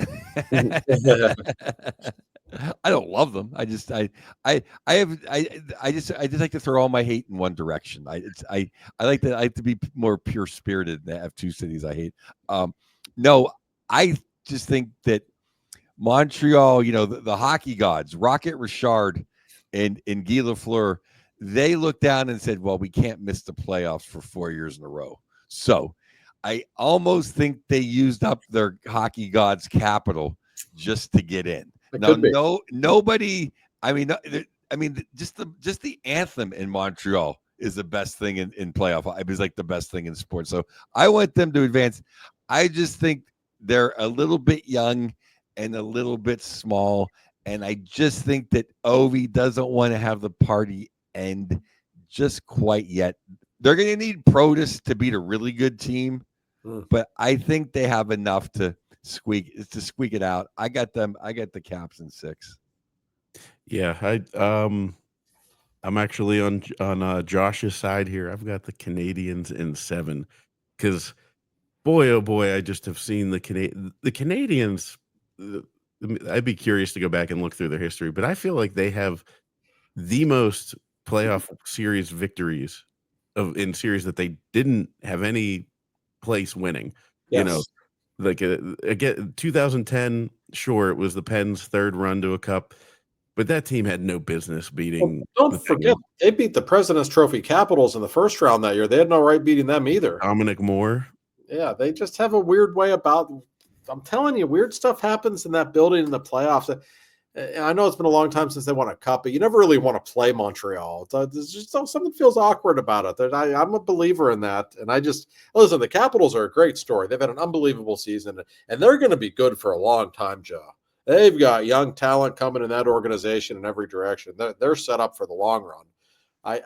Speaker 3: I don't love them. I just like to throw all my hate in one direction. I like to be more pure spirited and have two cities I hate. No, I just think that Montreal, the hockey gods, Rocket Richard and Guy Lafleur, they looked down and said, well, we can't miss the playoffs for 4 years in a row. So I almost think they used up their hockey gods' capital just to get in. Now, nobody. I mean, just the anthem in Montreal is the best thing in playoff. It was like the best thing in sports. So I want them to advance. I just think they're a little bit young and a little bit small, and I just think that Ovi doesn't want to have the party end just quite yet. They're going to need Protus to beat a really good team, but I think they have enough to squeak it out. I got the Caps in 6.
Speaker 1: Yeah, I'm actually on Josh's side here. I've got the Canadians in 7 because boy, oh boy, I just have seen the Canadians. I'd be curious to go back and look through their history, but I feel like they have the most playoff series victories in series that they didn't have any place winning.
Speaker 2: Yes.
Speaker 1: Like again, 2010, sure, it was the Pens' third run to a cup, but that team had no business beating.
Speaker 2: Well, don't forget, they beat the President's Trophy Capitals in the first round that year. They had no right beating them either.
Speaker 1: Dominic Moore.
Speaker 2: Yeah, they just have a weird way about. I'm telling you, weird stuff happens in that building in the playoffs. I know it's been a long time since they won a cup, but you never really want to play Montreal. There's just something feels awkward about it. I'm a believer in that, and listen. The Capitals are a great story. They've had an unbelievable season, and they're going to be good for a long time, Joe. They've got young talent coming in that organization in every direction. They're set up for the long run. I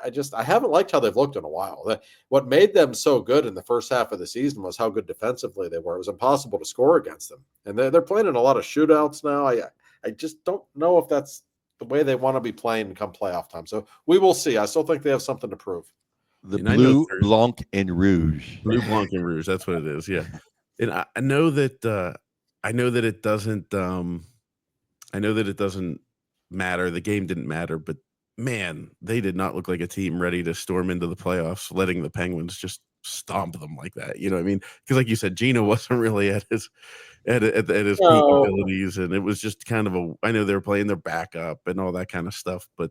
Speaker 2: haven't liked how they've looked in a while. What made them so good in the first half of the season was how good defensively they were. It was impossible to score against them, and they're playing in a lot of shootouts now. I just don't know if that's the way they want to be playing come playoff time. So we will see. I still think they have something to prove.
Speaker 3: The blue, blanc, and rouge.
Speaker 1: Blue, blanc, and rouge. That's what it is. Yeah, and I know that. I know that it doesn't. I know that it doesn't matter. The game didn't matter, but man, they did not look like a team ready to storm into the playoffs, letting the Penguins just stomp them like that. You know what I mean? Because, like you said, Gino wasn't really at his peak abilities, and it was just kind of I know they were playing their backup and all that kind of stuff, but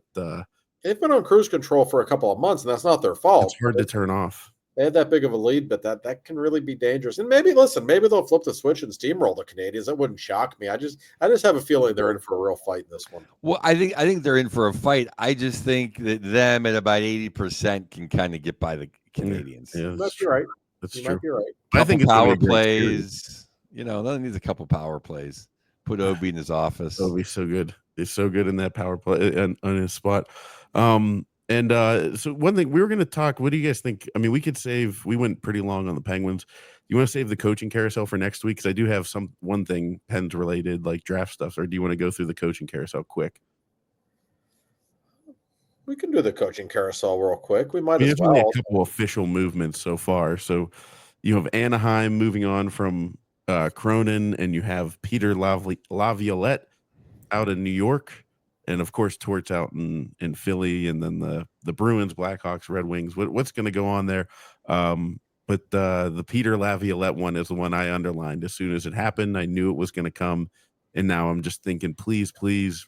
Speaker 2: they've been on cruise control for a couple of months, and that's not their fault.
Speaker 1: It's hard to turn off.
Speaker 2: They had that big of a lead, but that can really be dangerous. And maybe they'll flip the switch and steamroll the Canadians. That wouldn't shock me. I just have a feeling they're in for a real fight in this one.
Speaker 3: Well, I think they're in for a fight. I just think that them at about 80% can kind of get by the Canadians.
Speaker 2: Yeah, that's right.
Speaker 1: That's
Speaker 2: you
Speaker 1: true.
Speaker 2: Might be right.
Speaker 1: I think it's
Speaker 3: power plays. That needs a couple power plays. Put Obi in his office.
Speaker 1: Obi's so good. He's so good in that power play on his spot. And so one thing we were going to talk, what do you guys think? I mean, we went pretty long on the Penguins. You want to save the coaching carousel for next week? Because I do have one thing Pens related, like draft stuff, or do you want to go through the coaching carousel quick?
Speaker 2: We can do the coaching carousel real quick. We might as
Speaker 1: well.
Speaker 2: There's
Speaker 1: only a couple official movements so far. So you have Anaheim moving on from Cronin, and you have Peter Laviolette out in New York. And of course, Torts out in Philly, and then the Bruins, Blackhawks, Red Wings. What's going to go on there? But the Peter Laviolette one is the one I underlined as soon as it happened. I knew it was going to come, and now I'm just thinking, please,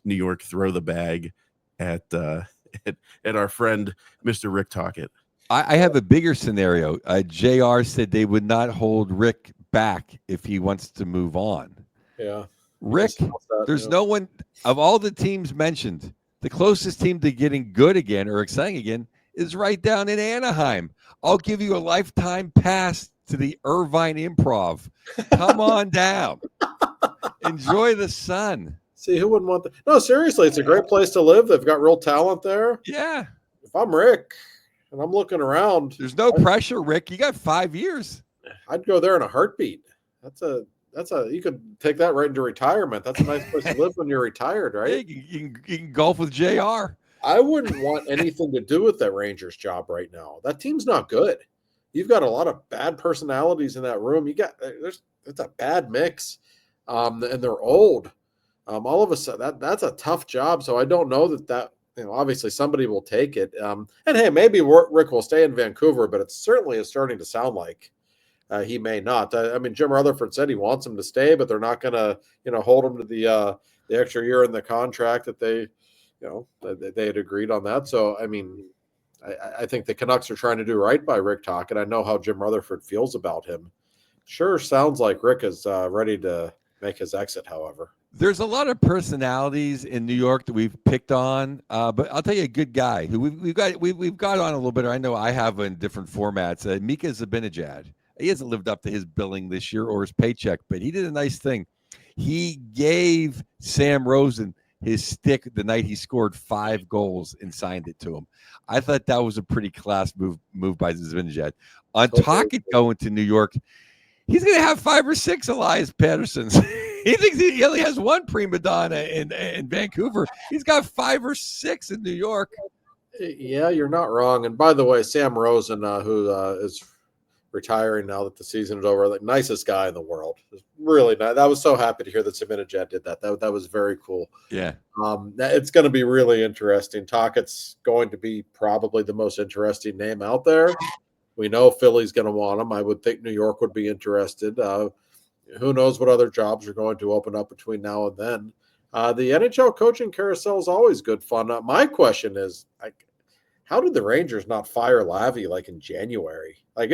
Speaker 1: New York, throw the bag at our friend Mr. Rick Tocchet.
Speaker 3: I have a bigger scenario. JR said they would not hold Rick back if he wants to move on.
Speaker 2: Yeah.
Speaker 3: Rick, there's no one of all the teams mentioned. The closest team to getting good again or exciting again is right down in Anaheim. I'll give you a lifetime pass to the Irvine Improv. Come on down. Enjoy the sun.
Speaker 2: See, who wouldn't want that? No, seriously, it's a great place to live. They've got real talent there.
Speaker 3: Yeah.
Speaker 2: If I'm Rick and I'm looking around,
Speaker 3: there's no pressure, Rick. You got 5 years.
Speaker 2: I'd go there in a heartbeat. You could take that right into retirement. That's a nice place to live when you're retired, right?
Speaker 3: Yeah, you can golf with JR.
Speaker 2: I wouldn't want anything to do with that Rangers job right now. That team's not good. you've got a lot of bad personalities in that room. It's a bad mix, and they're old. All of a sudden, that's a tough job. So I don't know that obviously somebody will take it. And hey, maybe Rick will stay in Vancouver, but it certainly is starting to sound like he may not. I mean, Jim Rutherford said he wants him to stay, but they're not going to, hold him to the extra year in the contract that they had agreed on that. So, I mean, I think the Canucks are trying to do right by Rick Tocchet. I know how Jim Rutherford feels about him. Sure sounds like Rick is ready to make his exit, however.
Speaker 3: There's a lot of personalities in New York that we've picked on, but I'll tell you a good guy who we've got on a little bit. Or I know I have in different formats. Mika Zibanejad. He hasn't lived up to his billing this year or his paycheck, but he did a nice thing. He gave Sam Rosen his stick the night he scored 5 goals and signed it to him. I thought that was a pretty class move by Zibanejad. On Tocchet going to New York, he's going to have 5 or 6 Elias Petterssons. He thinks he only has one prima donna in Vancouver. He's got 5 or 6 in New York.
Speaker 2: Yeah, you're not wrong. And by the way, Sam Rosen, who is retiring now that the season is over, the nicest guy in the world. Really nice. I was so happy to hear that Zibanejad did that. That was very cool.
Speaker 3: Yeah.
Speaker 2: It's going to be really interesting. Tocchet's going to be probably the most interesting name out there. We know Philly's going to want him. I would think New York would be interested. Who knows what other jobs are going to open up between now and then. The NHL coaching carousel is always good fun. My question is, how did the Rangers not fire Lavi in January? I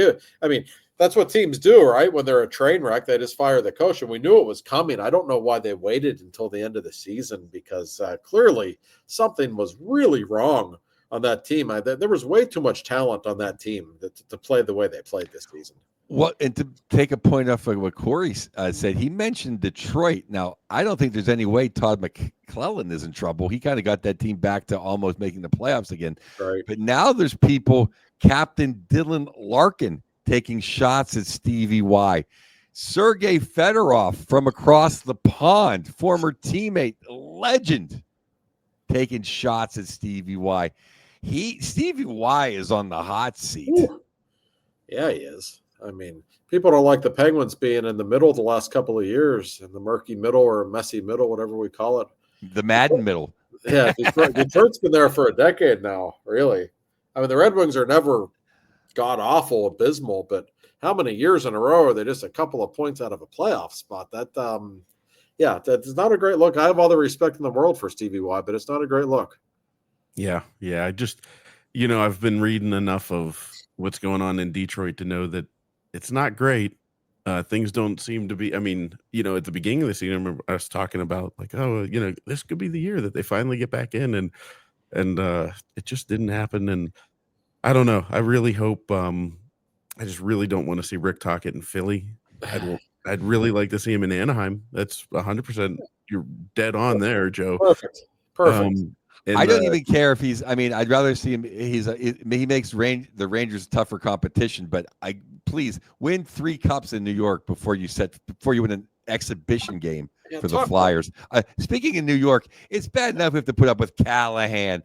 Speaker 2: mean, that's what teams do, right? When they're a train wreck, they just fire the coach, and we knew it was coming. I don't know why they waited until the end of the season, because clearly something was really wrong on that team. There was way too much talent on that team to play the way they played this season.
Speaker 3: And to take a point off of what Corey said, he mentioned Detroit. Now, I don't think there's any way Todd McClellan is in trouble. He kind of got that team back to almost making the playoffs again.
Speaker 2: Right.
Speaker 3: But now there's people, Captain Dylan Larkin, taking shots at Stevie Y. Sergei Fedorov from across the pond, former teammate, legend, taking shots at Stevie Y. Stevie Y is on the hot seat.
Speaker 2: Ooh. Yeah, he is. I mean, people don't like the Penguins being in the middle the last couple of years, in the murky middle or messy middle, whatever we call it.
Speaker 3: The Madden middle.
Speaker 2: Yeah, Detroit's been there for a decade now, really. I mean, the Red Wings are never god-awful, abysmal, but how many years in a row are they just a couple of points out of a playoff spot? That's not a great look. I have all the respect in the world for Stevie Y, but it's not a great look.
Speaker 1: Yeah. I just, I've been reading enough of what's going on in Detroit to know that it's not great. Things don't seem to be, at the beginning of the season, I remember us talking about this could be the year that they finally get back in, and it just didn't happen. And I don't know. I really hope, I just really don't want to see Rick Tocchet in Philly. I'd really like to see him in Anaheim. That's 100%. You're dead on there, Joe.
Speaker 2: Perfect.
Speaker 3: I don't even care if I'd rather see him. He makes the Rangers tougher competition, but please win 3 cups in New York before you win an exhibition game for the Flyers. Speaking in New York, it's bad enough we have to put up with Callahan,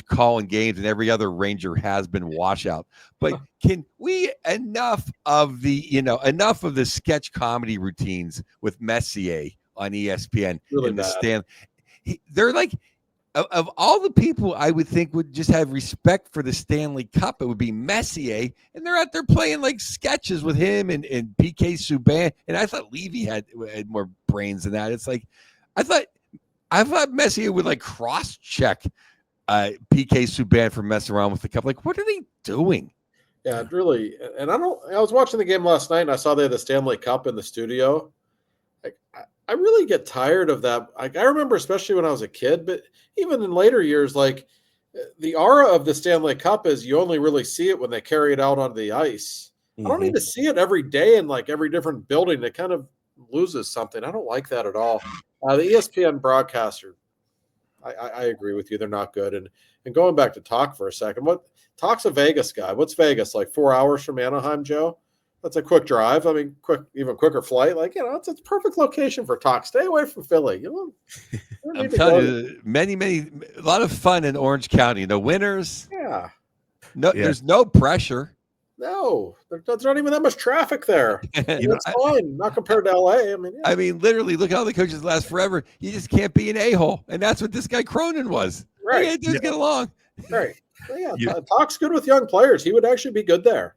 Speaker 3: calling games, and every other Ranger has been washout. But can we enough of the sketch comedy routines with Messier on ESPN
Speaker 2: really
Speaker 3: and the
Speaker 2: bad.
Speaker 3: stand? They're like. Of all the people I would think would just have respect for the Stanley Cup, it would be Messier, and they're out there playing sketches with him and PK Subban. And I thought Levy had more brains than that. It's like I thought Messier would cross-check PK Subban for messing around with the cup. What are they doing?
Speaker 2: Yeah, it really. And I was watching the game last night, and I saw they had the Stanley Cup in the studio. I really get tired of that. I remember, especially when I was a kid, but even in later years, the aura of the Stanley Cup is you only really see it when they carry it out onto the ice. I don't need to see it every day in every different building. It kind of loses something. I don't like that at all. The ESPN broadcaster, I agree with you. They're not good. And going back to Talk for a second, Talk's a Vegas guy. What's Vegas, 4 hours from Anaheim, Joe? That's a quick drive. Even quicker flight. It's a perfect location for Talk. Stay away from Philly.
Speaker 3: I'm telling you, a lot of fun in Orange County. The winners.
Speaker 2: Yeah.
Speaker 3: No, there's no pressure.
Speaker 2: No, there's not even that much traffic there.
Speaker 1: You know,
Speaker 2: It's fine, not compared to LA. I mean, yeah.
Speaker 3: I mean, literally, look how the coaches last forever. You just can't be an a-hole, and that's what this guy Cronin was. All you
Speaker 2: Right,
Speaker 3: gotta do is get along.
Speaker 2: right. Well, yeah,
Speaker 1: you,
Speaker 2: Talk's good with young players. He would actually be good there.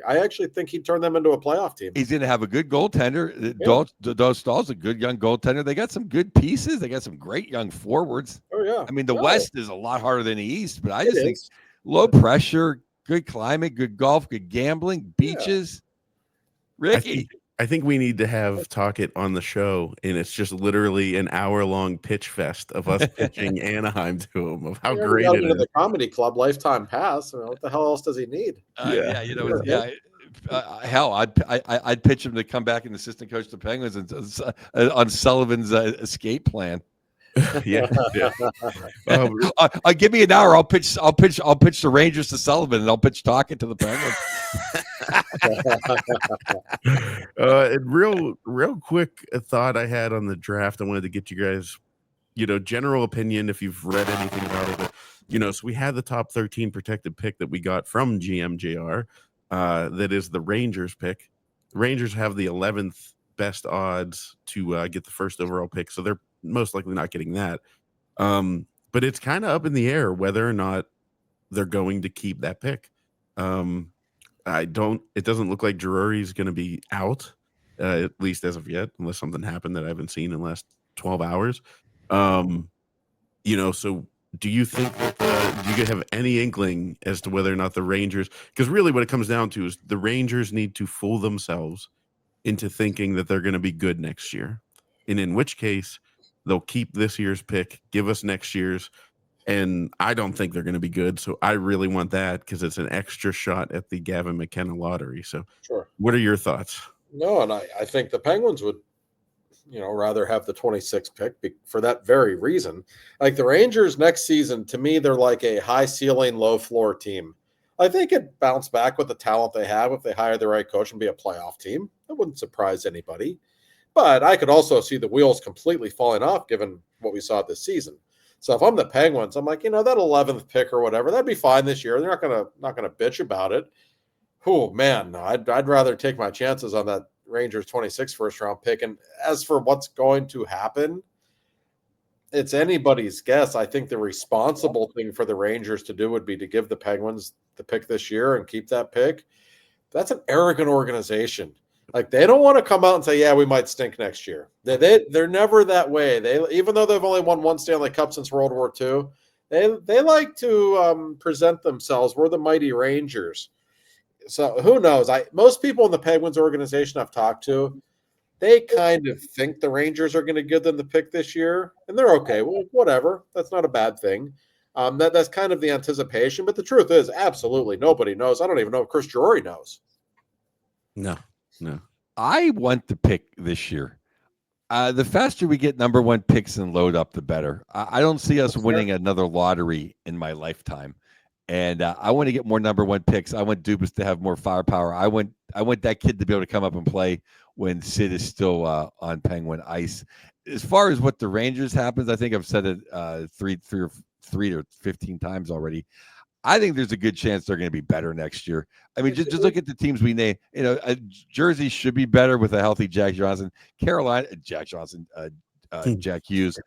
Speaker 2: I actually think he'd turn them into a playoff team.
Speaker 3: He's going to have a good goaltender.
Speaker 2: Yeah.
Speaker 3: Dos Stahl's a good young goaltender. They got some good pieces. They got some great young forwards.
Speaker 2: Oh yeah.
Speaker 3: I mean, the
Speaker 2: No,
Speaker 3: West is a lot harder than the East, but I
Speaker 2: it
Speaker 3: just think
Speaker 2: is.
Speaker 3: low pressure, good climate, good golf, good gambling, beaches. Ricky.
Speaker 1: I think we need to have Talk It on the show, and it's just literally an hour-long pitch fest of us pitching Anaheim to him of how
Speaker 2: He already
Speaker 1: great
Speaker 2: got
Speaker 1: it
Speaker 2: into
Speaker 1: is.
Speaker 2: the comedy club lifetime pass. I mean, what the hell else does he need?
Speaker 3: Yeah, you know,
Speaker 2: Sure.
Speaker 3: hell, I'd pitch him to come back and assistant coach the Penguins on Sullivan's escape plan.
Speaker 1: Yeah.
Speaker 3: Give me an hour. I'll pitch the Rangers to Sullivan, and I'll pitch Talk It to the Penguins.
Speaker 1: And real quick thought I had on the draft. I wanted to get you guys, general opinion if you've read anything about it. But, so we had the top 13 protected pick that we got from GMJR. That is the Rangers pick. The Rangers have the 11th best odds to get the first overall pick, so they're most likely not getting that. But it's kind of up in the air whether or not they're going to keep that pick. It doesn't look like Drury's going to be out, at least as of yet, unless something happened that I haven't seen in the last 12 hours. So do you think that do you have any inkling as to whether or not the Rangers, because really what it comes down to is the Rangers need to fool themselves into thinking that they're going to be good next year. And in which case they'll keep this year's pick, give us next year's. And I don't think they're going to be good. So I really want that because it's an extra shot at the Gavin McKenna lottery. So
Speaker 2: Sure.
Speaker 1: What are your thoughts?
Speaker 2: No, and I think the Penguins would, rather have the 26th pick for that very reason. Like the Rangers next season, to me, they're like a high ceiling, low floor team. I think it bounce back with the talent they have if they hire the right coach and be a playoff team. That wouldn't surprise anybody. But I could also see the wheels completely falling off given what we saw this season. So if I'm the Penguins, I'm like, that 11th pick or whatever, that'd be fine this year. They're not gonna bitch about it. Oh man, no, I'd rather take my chances on that Rangers 26 first round pick. And as for what's going to happen, it's anybody's guess. I think the responsible thing for the Rangers to do would be to give the Penguins the pick this year and keep that pick. That's an arrogant organization. Like they don't want to come out and say, "Yeah, we might stink next year." They're never that way. Even though they've only won one Stanley Cup since World War II, they like to present themselves. We're the mighty Rangers. So who knows? Most people in the Penguins organization I've talked to, they kind of think the Rangers are going to give them the pick this year, and they're okay. Well, whatever. That's not a bad thing. That's kind of the anticipation. But the truth is, absolutely nobody knows. I don't even know if Chris Drury knows.
Speaker 1: No.
Speaker 3: I want the pick this year. The faster we get number one picks and load up, the better. I don't see us winning another lottery in my lifetime. And I want to get more number one picks. I want Dubas to have more firepower. I want that kid to be able to come up and play when Sid is still on Penguin ice. As far as what the Rangers happens, I think I've said it three or 15 times already. I think there's a good chance they're going to be better next year. I mean, just look at the teams we name. Jersey should be better with a healthy Jack Johnson. Jack Hughes.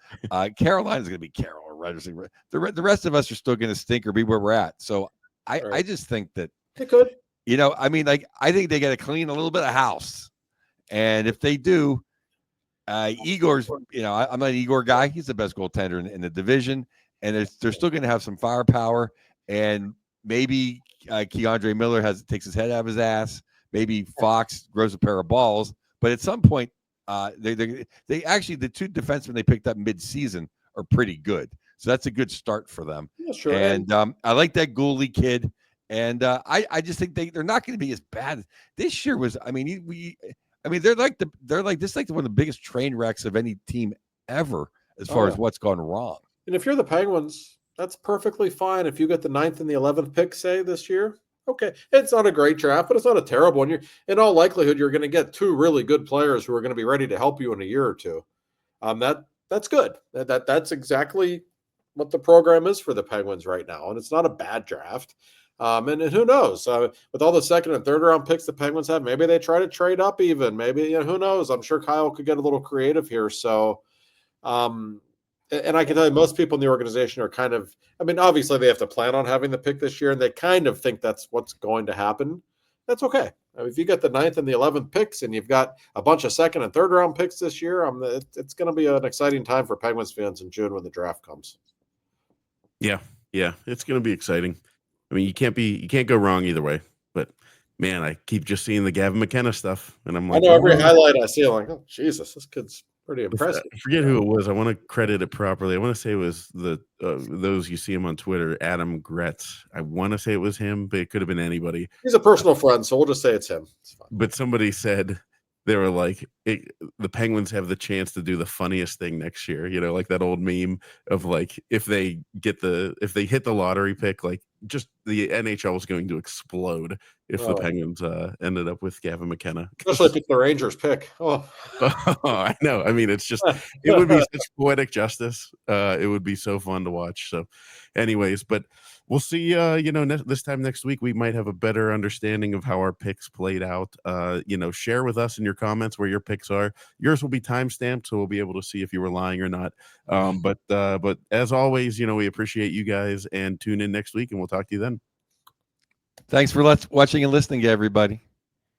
Speaker 3: Carolina's going to be Carol or Redderson. The rest of us are still going to stink or be where we're at. So I just think that
Speaker 2: they could.
Speaker 3: I think they got to clean a little bit of house. And if they do, Igor's, I'm not an Igor guy. He's the best goaltender in the division. And they're still going to have some firepower. And maybe Keandre Miller takes his head out of his ass. Maybe Fox grows a pair of balls. But at some point, they actually, the two defensemen they picked up mid-season are pretty good. So that's a good start for them.
Speaker 2: Yeah, sure.
Speaker 3: And I like that goalie kid. And I just think they're not going to be as bad. This year was, they're like one of the biggest train wrecks of any team ever as far as what's gone wrong.
Speaker 2: And if you're the Penguins, that's perfectly fine. If you get the 9th and the 11th pick, say this year, okay, it's not a great draft, but it's not a terrible one. In all likelihood, you're going to get two really good players who are going to be ready to help you in a year or two. That's good. That's exactly what the program is for the Penguins right now, and it's not a bad draft. And who knows? With all the second and third round picks the Penguins have, maybe they try to trade up even. Maybe, who knows? I'm sure Kyle could get a little creative here. So, and I can tell you, most people in the organization are kind of, I mean, obviously they have to plan on having the pick this year, and they kind of think that's what's going to happen. That's okay. I mean, if you get the 9th and the 11th picks and you've got a bunch of second and third round picks this year, it's going to be an exciting time for Penguins fans in June when the draft comes.
Speaker 1: Yeah, it's going to be exciting. I mean, you can't go wrong either way. But man, I keep just seeing the Gavin McKenna stuff, and I'm like,
Speaker 2: I know every highlight I see, I'm like, oh Jesus, this kid's pretty impressive.
Speaker 1: I forget who it was. I want to credit it properly. I want to say it was those you see him on Twitter, Adam Gretz. I want to say it was him, but it could have been anybody.
Speaker 2: He's a personal friend, so we'll just say it's him. It's fine.
Speaker 1: But somebody said they were like, the Penguins have the chance to do the funniest thing next year. Like that old meme of like, if they hit the lottery pick, like just the NHL is going to explode if the Penguins ended up with Gavin McKenna.
Speaker 2: Especially if it's the Rangers pick. Oh,
Speaker 1: I know. I mean, it would be such poetic justice. It would be so fun to watch. So anyways, but we'll see, this time next week, we might have a better understanding of how our picks played out. Share with us in your comments where your picks are. Yours will be timestamped, so we'll be able to see if you were lying or not. But as always, we appreciate you guys, and tune in next week, and we'll talk to you then.
Speaker 3: Thanks for watching and listening, everybody.